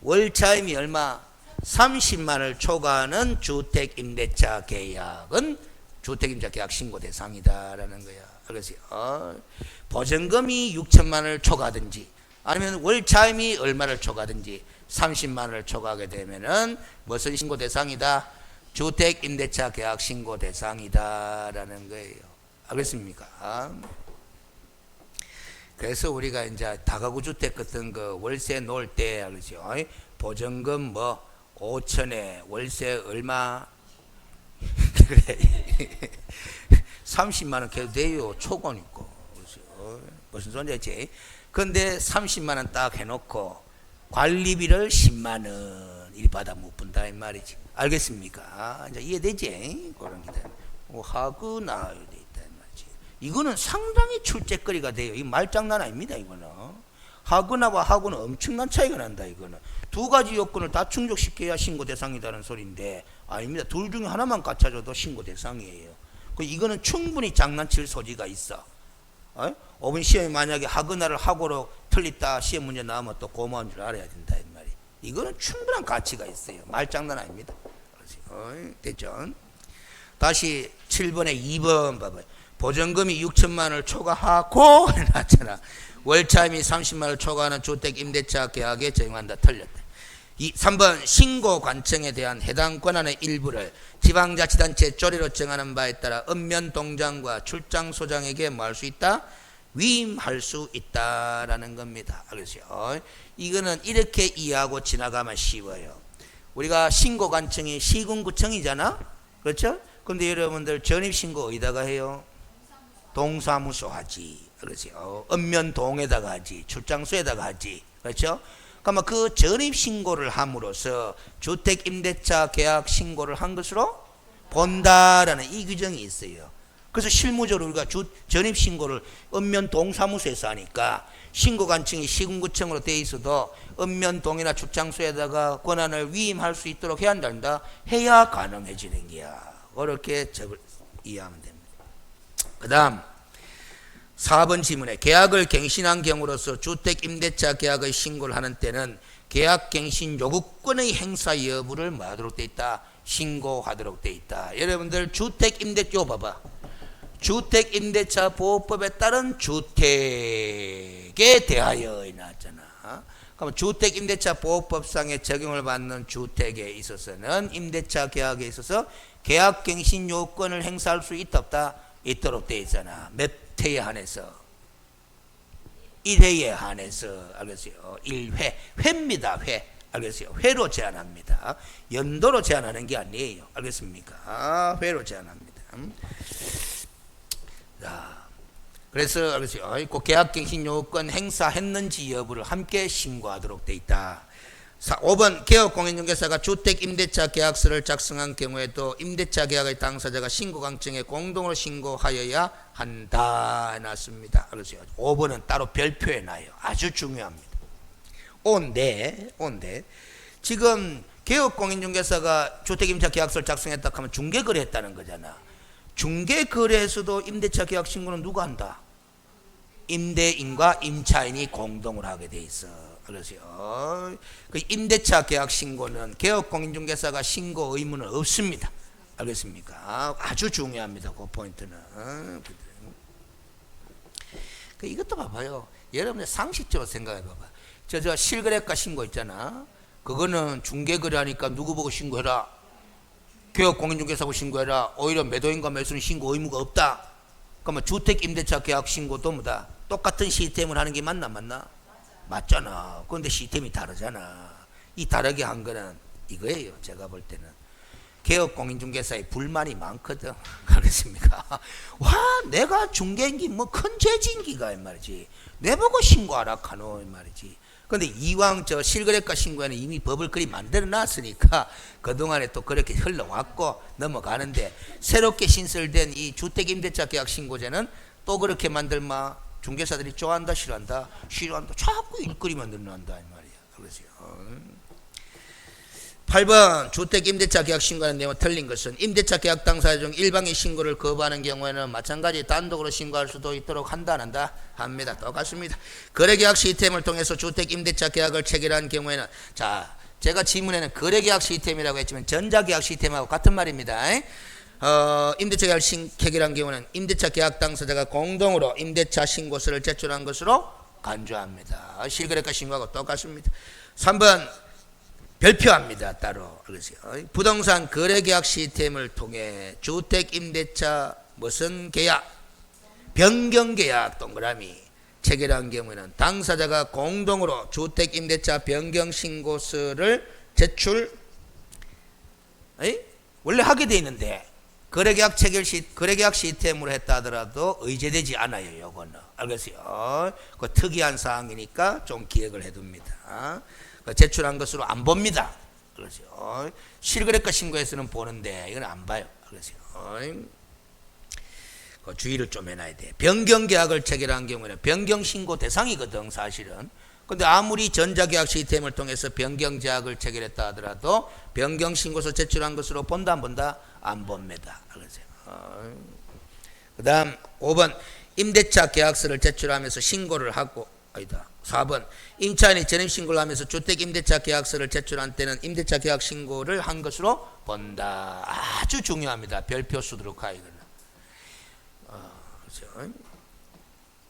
월차임이 얼마? 30만 원을 초과하는 주택임대차 계약은 주택임대차 계약 신고 대상이다라는 거야. 알겠어요? 보전금이 6천만 원을 초과하든지 아니면 월차임이 얼마를 초과하든지 30만 원을 초과하게 되면은 무슨 신고 대상이다? 주택임대차 계약 신고 대상이다라는 거예요. 알겠습니까? 그래서 우리가 이제 다가구 주택 같은 거 월세 놓을 때 알죠? 보증금 뭐 5천에 월세 얼마 그래 30만 원 해도 돼요. 초과니까. 무슨 소리지? 근데 30만 원 딱 해놓고 관리비를 10만 원 이리 받아 못 분다 이 말이지. 알겠습니까? 이제 이해되지? 그런 게 하고 나야 돼 있다 이 말이지. 이거는 상당히 출제거리가 돼요. 이 말장난 아닙니다. 이거는 하거나와 하고는 엄청난 차이가 난다. 이거는 두 가지 요건을 다 충족시켜야 신고 대상이라는 소리인데 아닙니다. 둘 중에 하나만 갖춰줘도 신고 대상이에요. 이거는 충분히 장난칠 소지가 있어. 5분 시험이 만약에 하거나를 하고로 틀렸다 시험 문제 나오면 또 고마운 줄 알아야 된다 이 말이. 이거는 충분한 가치가 있어요. 말장난 아닙니다. 됐죠? 다시 7번에 2번 봐봐요. 보증금이 6천만 원을 초과하고 해놨잖아. 월차임이 30만 원을 초과하는 주택임대차 계약에 적용한다. 틀렸다. 3번 신고 관청에 대한 해당 권한의 일부를 지방자치단체 조례로 정하는 바에 따라 읍면 동장과 출장소장에게 뭐 할 수 있다? 위임할 수 있다라는 겁니다. 알겠어요? 이거는 이렇게 이해하고 지나가면 쉬워요. 우리가 신고 관청이 시군구청이잖아? 그렇죠? 근데 여러분들 전입신고 어디다가 해요? 동사무소 하지. 그렇죠? 읍면동에다가 하지. 출장소에다가 하지. 그렇죠? 그러면 그 전입신고를 함으로써 주택임대차 계약 신고를 한 것으로 본다라는 이 규정이 있어요. 그래서 실무적으로 우리가 전입신고를 읍면동사무소에서 하니까 신고관청이 시군구청으로 되어 있어도 읍면동이나 출장소에다가 권한을 위임할 수 있도록 해야 한다. 해야 가능해지는 거야. 그렇게 이해하면 됩니다. 그 다음 4번 지문에 계약을 갱신한 경우로서 주택임대차 계약의 신고를 하는 때는 계약갱신 요구권의 행사 여부를 뭐 하도록 되어 있다? 신고하도록 되어 있다. 여러분들 주택임대차 봐봐. 주택임대차 보호법에 따른 주택에 대하여 나왔잖아. 그러면 주택임대차 보호법상의 적용을 받는 주택에 있어서는 임대차 계약에 있어서 계약갱신 요건을 행사할 수 있다 없다? 있도록 되어 있잖아. 몇 회에 한해서 1회에 한해서. 알겠어요? 1회 회입니다. 회. 알겠어요? 회로 제한합니다. 연도로 제한하는 게 아니에요. 알겠습니까? 회로 제한합니다. 자, 그래서 알겠어요? 그 계약갱신 요건 행사했는지 여부를 함께 신고하도록 되어 있다. 5번 개업공인중개사가 주택임대차 계약서를 작성한 경우에도 임대차 계약의 당사자가 신고관청에 공동으로 신고하여야 한다 해놨습니다. 그래서 5번은 따로 별표해놔요. 아주 중요합니다. 온데 지금 개업공인중개사가 주택임대차 계약서를 작성했다 하면 중개거래 했다는 거잖아. 중개거래에서도 임대차 계약 신고는 누가 한다? 임대인과 임차인이 공동으로 하게 돼 있어. 그러세요. 그 임대차 계약 신고는 개업공인중개사가 신고 의무는 없습니다. 알겠습니까? 아주 중요합니다. 그 포인트는. 이것도 봐봐요. 여러분들 상식적으로 생각해 봐봐. 저 실거래가 신고 있잖아. 그거는 중개거래 하니까 누구 보고 신고해라? 개업공인중개사하고 신고해라. 오히려 매도인과 매수는 신고 의무가 없다. 그러면 주택임대차 계약 신고도 뭐다? 똑같은 시스템을 하는 게 맞나? 맞잖아. 그런데 시스템이 다르잖아. 이 다르게 한 거는 이거예요. 제가 볼 때는 개업공인중개사에 불만이 많거든. 그렇습니까? 와, 내가 중개인기 뭐 큰 죄진기가 이 말이지. 내보고 신고하라 카노 이 말이지. 그런데 이왕 저 실거래가 신고에는 이미 법을 그리 만들어 놨으니까 그동안에 또 그렇게 흘러왔고 넘어가는데 새롭게 신설된 이 주택임대차 계약 신고제는 또 그렇게 만들마 중개사들이 좋아한다 싫어한다? 자꾸 일거리 만들어낸다 이 말이야. 그러세요. 8번 주택임대차 계약 신고하는 내용은 틀린 것은 임대차 계약 당사자 중 일방의 신고를 거부하는 경우에는 마찬가지 단독으로 신고할 수도 있도록 한다 안 한다? 합니다. 똑같습니다. 거래계약 시스템을 통해서 주택임대차 계약을 체결한 경우에는 자 제가 지문에는 거래계약 시스템이라고 했지만 전자계약 시스템하고 같은 말입니다. 임대차 계약을 체결한 경우는 임대차 계약 당사자가 공동으로 임대차 신고서를 제출한 것으로 간주합니다. 실거래가 신고하고 똑같습니다. 3번 별표합니다. 따로. 그래서 부동산 거래계약 시스템을 통해 주택임대차 무슨 계약? 변경계약 동그라미 체결한 경우에는 당사자가 공동으로 주택임대차 변경신고서를 제출 원래 하게 돼 있는데 거래계약 거래계약 시스템으로 했다 하더라도 의제되지 않아요. 요거는 알겠어요? 그 특이한 사항이니까 좀 기억을 해둡니다. 제출한 것으로 안 봅니다. 그렇죠? 실거래가 신고에서는 보는데 이건 안 봐요. 그렇죠? 그 주의를 좀 해놔야 돼. 변경계약을 체결한 경우에는 변경신고 대상이거든 사실은. 근데 아무리 전자계약 시스템을 통해서 변경계약을 체결했다 하더라도 변경신고서 제출한 것으로 본다 안 본다? 안 봅니다. 그렇죠? 그 다음 5번 임대차 계약서를 제출하면서 신고를 하고 아니다. 4번 임차인이 전입신고를 하면서 주택임대차 계약서를 제출한 때는 임대차 계약 신고를 한 것으로 본다. 아주 중요합니다. 별표 쓰도록 하이거나. 그렇죠?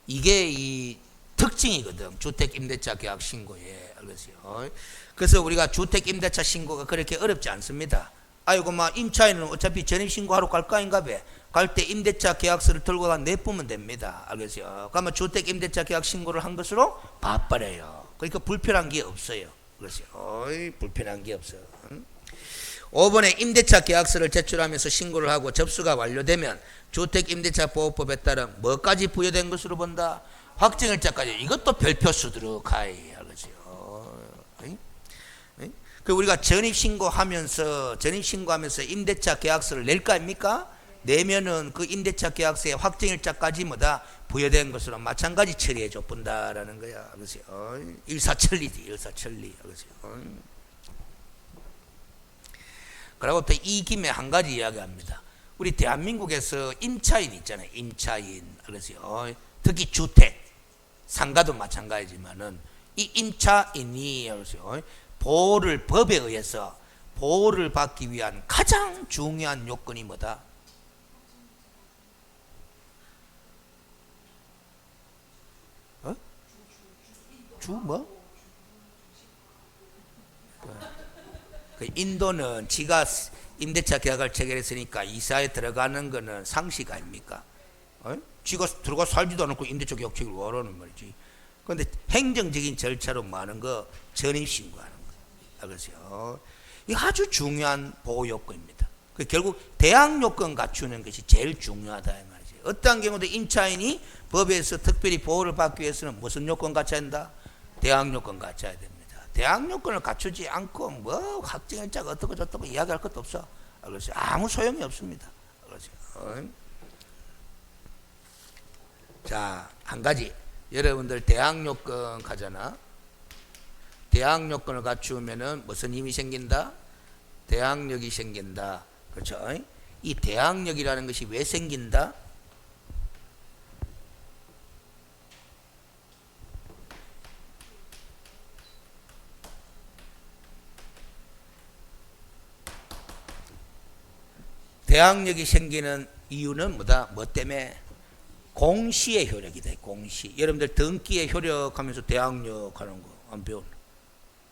이게 이 특징이거든. 주택임대차 계약 신고에. 그렇죠? 그래서 우리가 주택임대차 신고가 그렇게 어렵지 않습니다. 아이고 막 임차인은 어차피 전입신고하러 갈 거 아닌가 봐. 갈 때 임대차 계약서를 들고 가 내보면 됩니다. 알겠어요? 그러면 주택임대차 계약 신고를 한 것으로 봐버려요. 그러니까 불편한 게 없어요. 그렇죠? 불편한 게 없어요. 5번에 임대차 계약서를 제출하면서 신고를 하고 접수가 완료되면 주택임대차보호법에 따른 뭐까지 부여된 것으로 본다? 확정일자까지. 이것도 별표 쓰도록 하이. 알겠어요? 그 우리가 전입신고하면서 임대차 계약서를 낼 거 아닙니까? 내면은 그 임대차 계약서의 확정일자까지 뭐다 부여된 것으로 마찬가지 처리해 줘 본다라는 거야. 그렇죠? 일사천리지, 일사천리. 그렇죠? 그리고 또 이 김에 한 가지 이야기합니다. 우리 대한민국에서 임차인 있잖아요. 임차인. 그렇죠? 특히 주택, 상가도 마찬가지지만은 이 임차인이 그렇죠? 보호를 법에 의해서 보호를 받기 위한 가장 중요한 요건이 뭐다? 주 뭐? 그 인도는 지가 임대차 계약을 체결했으니까 이사에 들어가는 거는 상식 아닙니까? 지가 들어가 살지도 않고 임대차 계약 체결을 원하는 말이지. 그런데 행정적인 절차로 많은 거 전입신고하는 거. 그렇죠? 이 아주 중요한 보호 요건입니다. 결국 대항 요건 갖추는 것이 제일 중요하다 이 말이지. 어떠한 경우도 임차인이 법에서 특별히 보호를 받기 위해서는 무슨 요건 갖춰야 한다? 대항 요건 갖춰야 됩니다. 대항 요건을 갖추지 않고 뭐 확정일자가 어떻고 저떻고 이야기할 것도 없어. 그렇죠? 아무 소용이 없습니다. 그렇죠? 자, 한 가지. 여러분들 대항 요건 가잖아. 대항 요건을 갖추면은 무슨 힘이 생긴다? 대항력이 생긴다. 그렇죠? 이 대항력이라는 것이 왜 생긴다? 대항력이 생기는 이유는 뭐다? 뭐 때문에? 공시의 효력이다. 공시. 여러분들 등기의 효력하면서 대항력 하는 거 안 배웠나?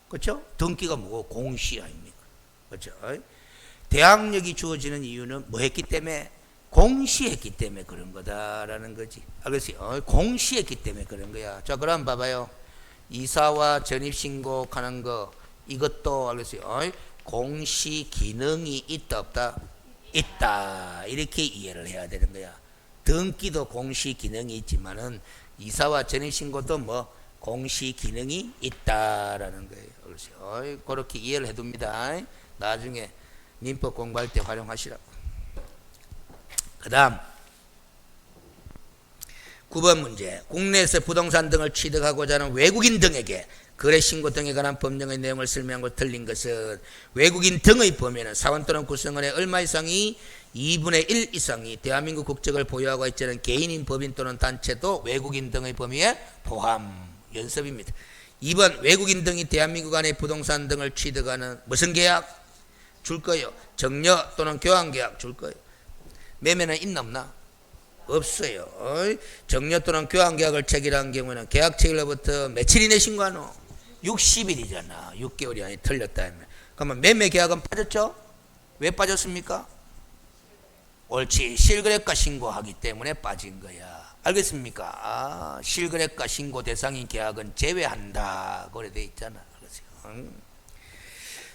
그렇죠? 등기가 뭐고 공시 아닙니까? 그렇죠? 대항력이 주어지는 이유는 뭐 했기 때문에? 공시했기 때문에 그런 거다라는 거지. 알겠어요? 공시했기 때문에 그런 거야. 자, 그럼 봐봐요. 이사와 전입신고하는 거 이것도 알겠어요? 공시 기능이 있다 없다? 있다. 이렇게 이해를 해야 되는 거야. 등기도 공시 기능이 있지만은 이사와 전입신고도 뭐 공시 기능이 있다라는 거예요. 그렇죠? 그렇게 이해를 해둡니다. 나중에 민법 공부할 때 활용하시라고. 그 다음 9번 문제. 국내에서 부동산 등을 취득하고자 하는 외국인 등에게 거래신고 등에 관한 법령의 내용을 설명하고 틀린 것은 외국인 등의 범위는 사원 또는 구성원의 얼마 이상이 2분의 1 이상이 대한민국 국적을 보유하고 있지 않은 개인인 법인 또는 단체도 외국인 등의 범위에 포함. 연습입니다. 2번 외국인 등이 대한민국 안에 부동산 등을 취득하는 무슨 계약? 줄 거예요. 정려 또는 교환계약 줄 거예요. 매매는 있나 없나? 없어요. 정려 또는 교환계약을 체결한 경우에는 계약 체결로부터 며칠 이내 신고하노? 60일이잖아. 6개월이 아니 틀렸다 하면 그러면 매매 계약은 빠졌죠? 왜 빠졌습니까? 옳지. 실거래가 신고하기 때문에 빠진 거야. 알겠습니까? 실거래가 신고 대상인 계약은 제외한다. 그래 돼 있잖아. 그렇죠?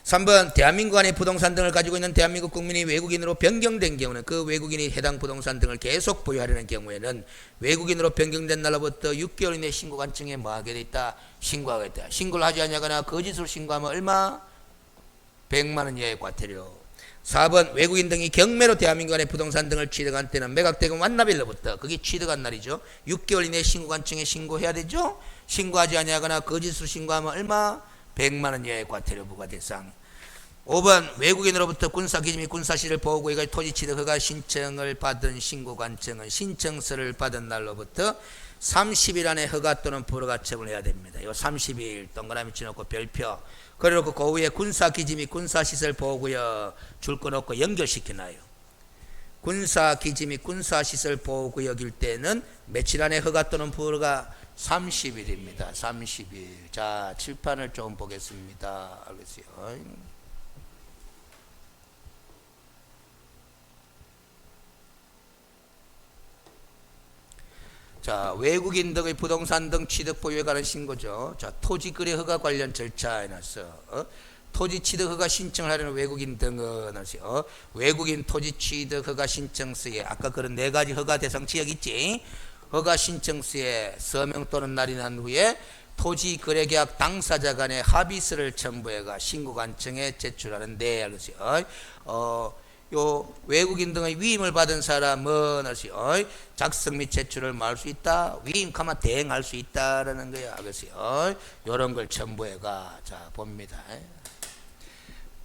3번 대한민국 안에 부동산 등을 가지고 있는 대한민국 국민이 외국인으로 변경된 경우는 그 외국인이 해당 부동산 등을 계속 보유하려는 경우에는 외국인으로 변경된 날로부터 6개월 이내 신고관청에 뭐하게 돼 있다? 신고하겠다. 신고를 하지 않냐거나 거짓으로 신고하면 얼마? 100만 원 이하의 과태료. 4번 외국인 등이 경매로 대한민국 안에 부동산 등을 취득한 때는 매각대금 완납일로부터 그게 취득한 날이죠. 6개월 이내 신고관청에 신고해야 되죠. 신고하지 않냐거나 거짓으로 신고하면 얼마? 100만 원 이하의 과태료 부과 대상. 5번 외국인으로부터 군사기지 및 군사시설 보호구역의 토지 취득 허가 신청을 받은 신고관청은 신청서를 받은 날로부터 30일 안에 허가 또는 불허가 처분해야 됩니다. 이 30일 동그라미 쳐놓고 별표 그래놓고 그 위에 군사기지 및 군사시설 보호구역 줄 거 놓고 연결시켜놔요. 군사기지 및 군사시설 보호구역일 때는 며칠 안에 허가 또는 불허가 30일입니다. 30일. 자, 칠판을 좀 보겠습니다. 알겠어요? 자, 외국인 등의 부동산 등 취득 보유에 관한 신고죠. 자, 토지 거래 허가 관련 절차 해놨어. 토지 취득 허가 신청을 하려는 외국인 등은 외국인 토지 취득 허가 신청서에 아까 그런 4가지 허가 대상 지역 있지? 허가 신청서에 서명 또는 날인한 후에 토지 거래 계약 당사자 간의 합의서를 첨부해가 신고관청에 제출하는데 알겠어요? 요 외국인 등의 위임을 받은 사람은 작성 및 제출을 할 수 있다. 위임 가마 대행할 수 있다라는 거야. 알겠어요? 요런 걸 첨부해가 자 봅니다.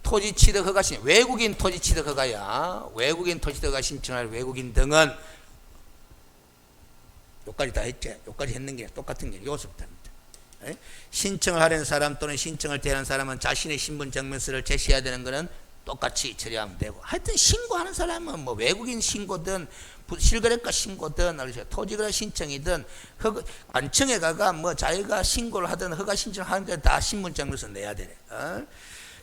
토지 취득 허가 신 외국인 토지 취득 허가야. 외국인 토지 취득 허가 신청할 외국인 등은 요까지 다 했지. 요까지 했는 게 똑같은 게 요소부터입니다. 신청을 하려는 사람 또는 신청을 대하는 사람은 자신의 신분 증명서를 제시해야 되는 것은 똑같이 처리하면 되고 하여튼 신고하는 사람은 뭐 외국인 신고든 실거래가 신고든 토지거래 신청이든 관청에 가가 뭐 자기가 신고를 하든 허가 신청하는데 다 신분증명서 내야 되네.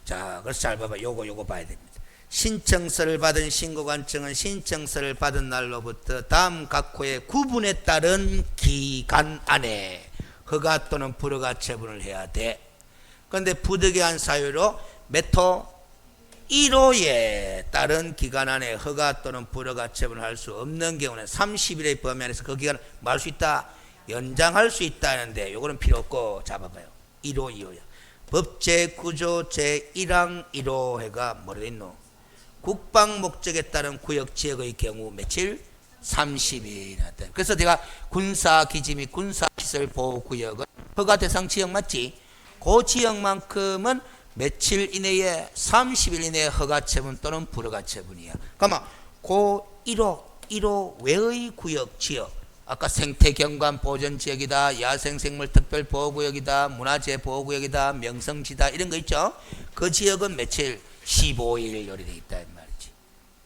자, 그래서 잘 봐봐. 요거 봐야 됩니다. 신청서를 받은 신고관청은 신청서를 받은 날로부터 다음 각 호의 구분에 따른 기간 안에 허가 또는 불허가 처분을 해야 돼. 그런데 부득이한 사유로 몇 호? 1호에 따른 기간 안에 허가 또는 불허가 처분을 할 수 없는 경우는 30일의 범위 안에서 그 기간을 뭐 할 수 있다? 연장할 수 있다 하는데 요거는 필요 없고 잡아봐요. 1호, 2호야. 법제 구조 제1항 1호 해가 뭐로 있노? 국방 목적에 따른 구역 지역의 경우 며칠? 30일. 그래서 내가 군사기지 및 군사시설 보호구역은 허가 대상 지역 맞지? 그 지역만큼은 며칠 이내에 30일 이내에 허가 처분 또는 불허가 처분이야. 그러면 그 1호 외의 구역 지역 아까 생태경관 보전지역이다, 야생생물 특별보호구역이다, 문화재 보호구역이다, 명성지다 이런 거 있죠. 그 지역은 며칠? 15일 요리 돼 있다 이 말이지.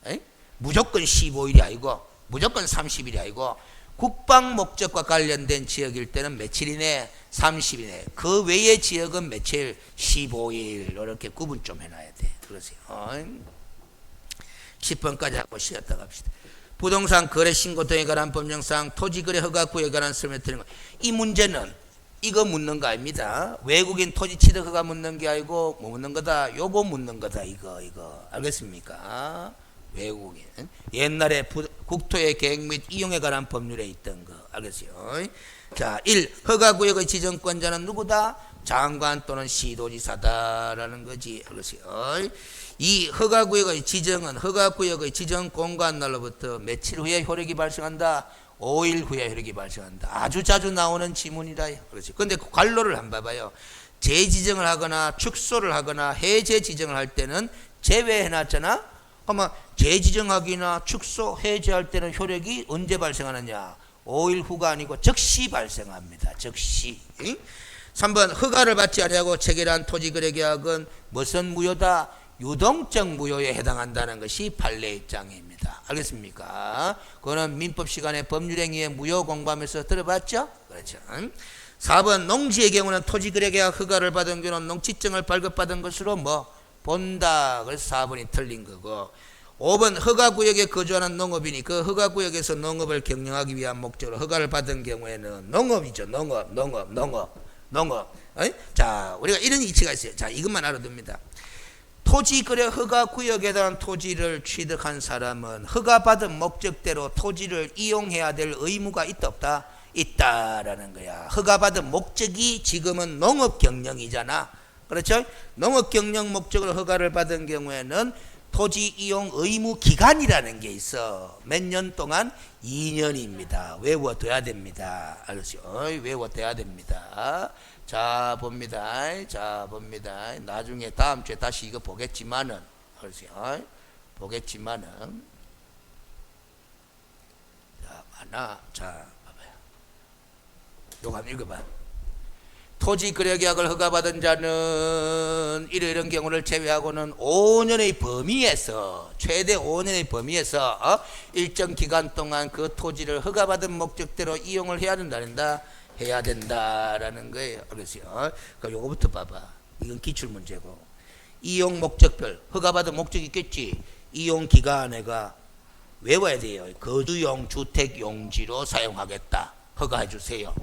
에이? 무조건 15일이 아니고 무조건 30일이 아니고 국방 목적과 관련된 지역일 때는 며칠 이내? 30일 이내. 그 외의 지역은 며칠? 15일. 이렇게 구분 좀 해놔야 돼. 그러세요. 10번까지 하고 쉬었다 갑시다. 부동산 거래 신고 등에 관한 법령상 토지 거래 허가 구역에 관한 설명을 드리는 거. 이 문제는 이거 묻는 거 아닙니다. 외국인 토지 취득 허가 묻는 게 아니고 뭐 묻는 거다? 요거 묻는 거다. 이거. 알겠습니까? 외국인. 옛날에 국토의 계획 및 이용에 관한 법률에 있던 거. 알겠어요? 자, 1. 허가구역의 지정권자는 누구다? 장관 또는 시도지사다라는 거지. 알겠어요? 2. 허가구역의 지정은 허가구역의 지정 공고한 날로부터 며칠 후에 효력이 발생한다? 5일 후에 효력이 발생한다. 아주 자주 나오는 지문이다. 그렇지. 근데 그 관로를 한번 봐봐요. 재지정을 하거나 축소를 하거나 해제 지정을 할 때는 제외해놨잖아? 그러면 재지정하기나 축소, 해제할 때는 효력이 언제 발생하느냐? 5일 후가 아니고 즉시 발생합니다. 즉시. 3번 허가를 받지 아니하고 체결한 토지거래계약은 무슨 무효다? 유동적 무효에 해당한다는 것이 판례 입장입니다. 알겠습니까? 그거는 민법 시간에 법률행위의 무효 공부하면서 들어봤죠? 그렇죠. 4번 농지의 경우는 토지거래계약 허가를 받은 경우는 농지증을 발급받은 것으로 뭐 본다. 그래서 4번이 틀린 거고 5번 허가구역에 거주하는 농업인이 그 허가구역에서 농업을 경영하기 위한 목적으로 허가를 받은 경우에는 농업이죠. 농업. 자, 우리가 이런 이치가 있어요. 자, 이것만 알아둡니다. 토지거래 허가구역에 대한 토지를 취득한 사람은 허가받은 목적대로 토지를 이용해야 될 의무가 있다 없다? 있다라는 거야. 허가받은 목적이 지금은 농업경영이잖아. 그렇죠? 농업경영 목적으로 허가를 받은 경우에는 토지 이용 의무 기간이라는 게 있어. 몇 년 동안? 2년입니다. 외워둬야 됩니다. 알았죠? 외워둬야 됩니다. 자, 봅니다. 나중에 다음 주에 다시 이거 보겠지만은, 알았죠? 보겠지만은, 자, 봐봐요. 요거 한번 읽어봐. 토지 거래 계약을 허가받은 자는 이런 경우를 제외하고는 5년의 범위에서 최대 5년의 범위에서 일정 기간 동안 그 토지를 허가받은 목적대로 이용을 해야 된다. 해야 된다라는 거예요. 그래서 요거부터 봐봐. 이건 기출 문제고 이용 목적별 허가받은 목적이 있겠지. 이용 기간에가 외워야 돼요. 거주용 주택 용지로 사용하겠다. 허가해 주세요.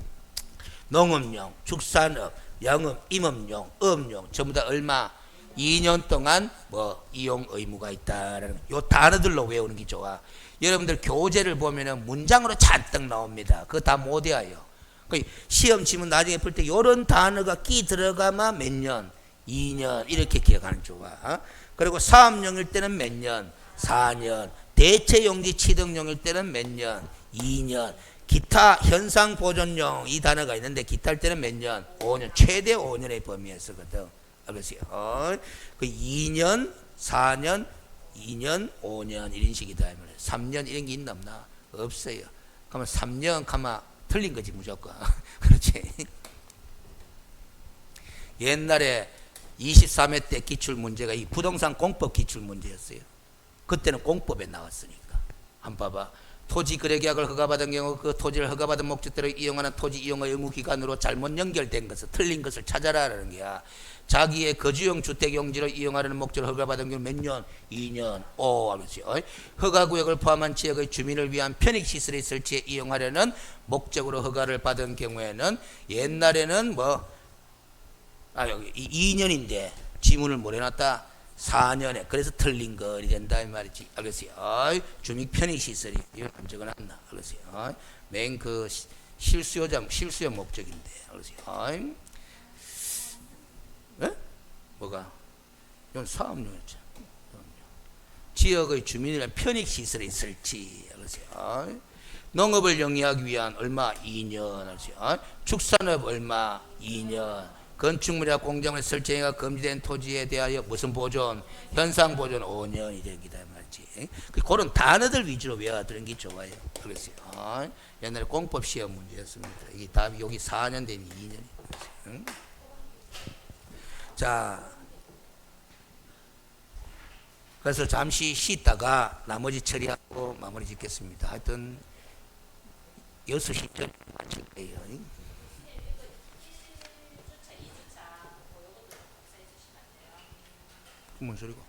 농업용, 축산업, 영업, 임업용, 어업용 전부 다 얼마? 2년 동안 뭐 이용 의무가 있다라는 요 단어들로 외우는 게 좋아. 여러분들 교재를 보면은 문장으로 잔뜩 나옵니다. 그거 다 못 외워요. 시험 치면 나중에 풀 때 요런 단어가 끼 들어가면 몇 년? 2년 이렇게 기억하는 좋아. 그리고 사업용일 때는 몇 년? 4년. 대체용지 취득용일 때는 몇 년? 2년. 기타 현상 보존용 이 단어가 있는데 기타 할 때는 몇 년? 5년. 최대 5년의 범위에 쓰거든. 알겠어요? 그 2년, 4년, 2년, 5년 이런 식이다. 3년 이런 게 있나 없나? 없어요. 그러면 3년 가면 틀린 거지 무조건. 그렇지? 옛날에 23회 때 기출 문제가 이 부동산 공법 기출 문제였어요. 그때는 공법에 나왔으니까. 한번 봐봐. 토지 거래 계약을 허가받은 경우 그 토지를 허가받은 목적대로 이용하는 토지 이용 의무 기간으로 잘못 연결된 것을 틀린 것을 찾아라라는 게야. 자기의 거주용 주택 용지로 이용하려는 목적으로 허가받은 경우 몇 년? 2년. 알겠어요. 허가구역을 포함한 지역의 주민을 위한 편익시설의 설치에 이용하려는 목적으로 허가를 받은 경우에는 옛날에는 2년인데 지문을 뭘 해놨다? 4년에. 그래서 틀린 거이 된다 이 말이지. 알겠어요? 주민 편익시설이 이걸 적어놨나? 알겠어요? 맨 그 실수요장 실수요 목적인데. 알겠어요? 에? 뭐가? 이건 사업용이죠. 지역의 주민이란 편익시설의 설치. 알겠어요? 농업을 영위하기 위한 얼마? 2년. 알겠어요? 축산업 얼마? 2년. 건축물이나 공장을 설치가 금지된 토지에 대하여 무슨 보존? 현상 보존 5년이 되기다 말이지. 그런 단어들 위주로 외워두는 게 좋아요. 그랬어요. 옛날에 공법 시험 문제였습니다. 이게 다 여기 4년 되니 2년이. 자, 그래서 잠시 쉬다가 나머지 처리하고 마무리 짓겠습니다. 하여튼 6시쯤 마칠 거예요. 뭔 소리고?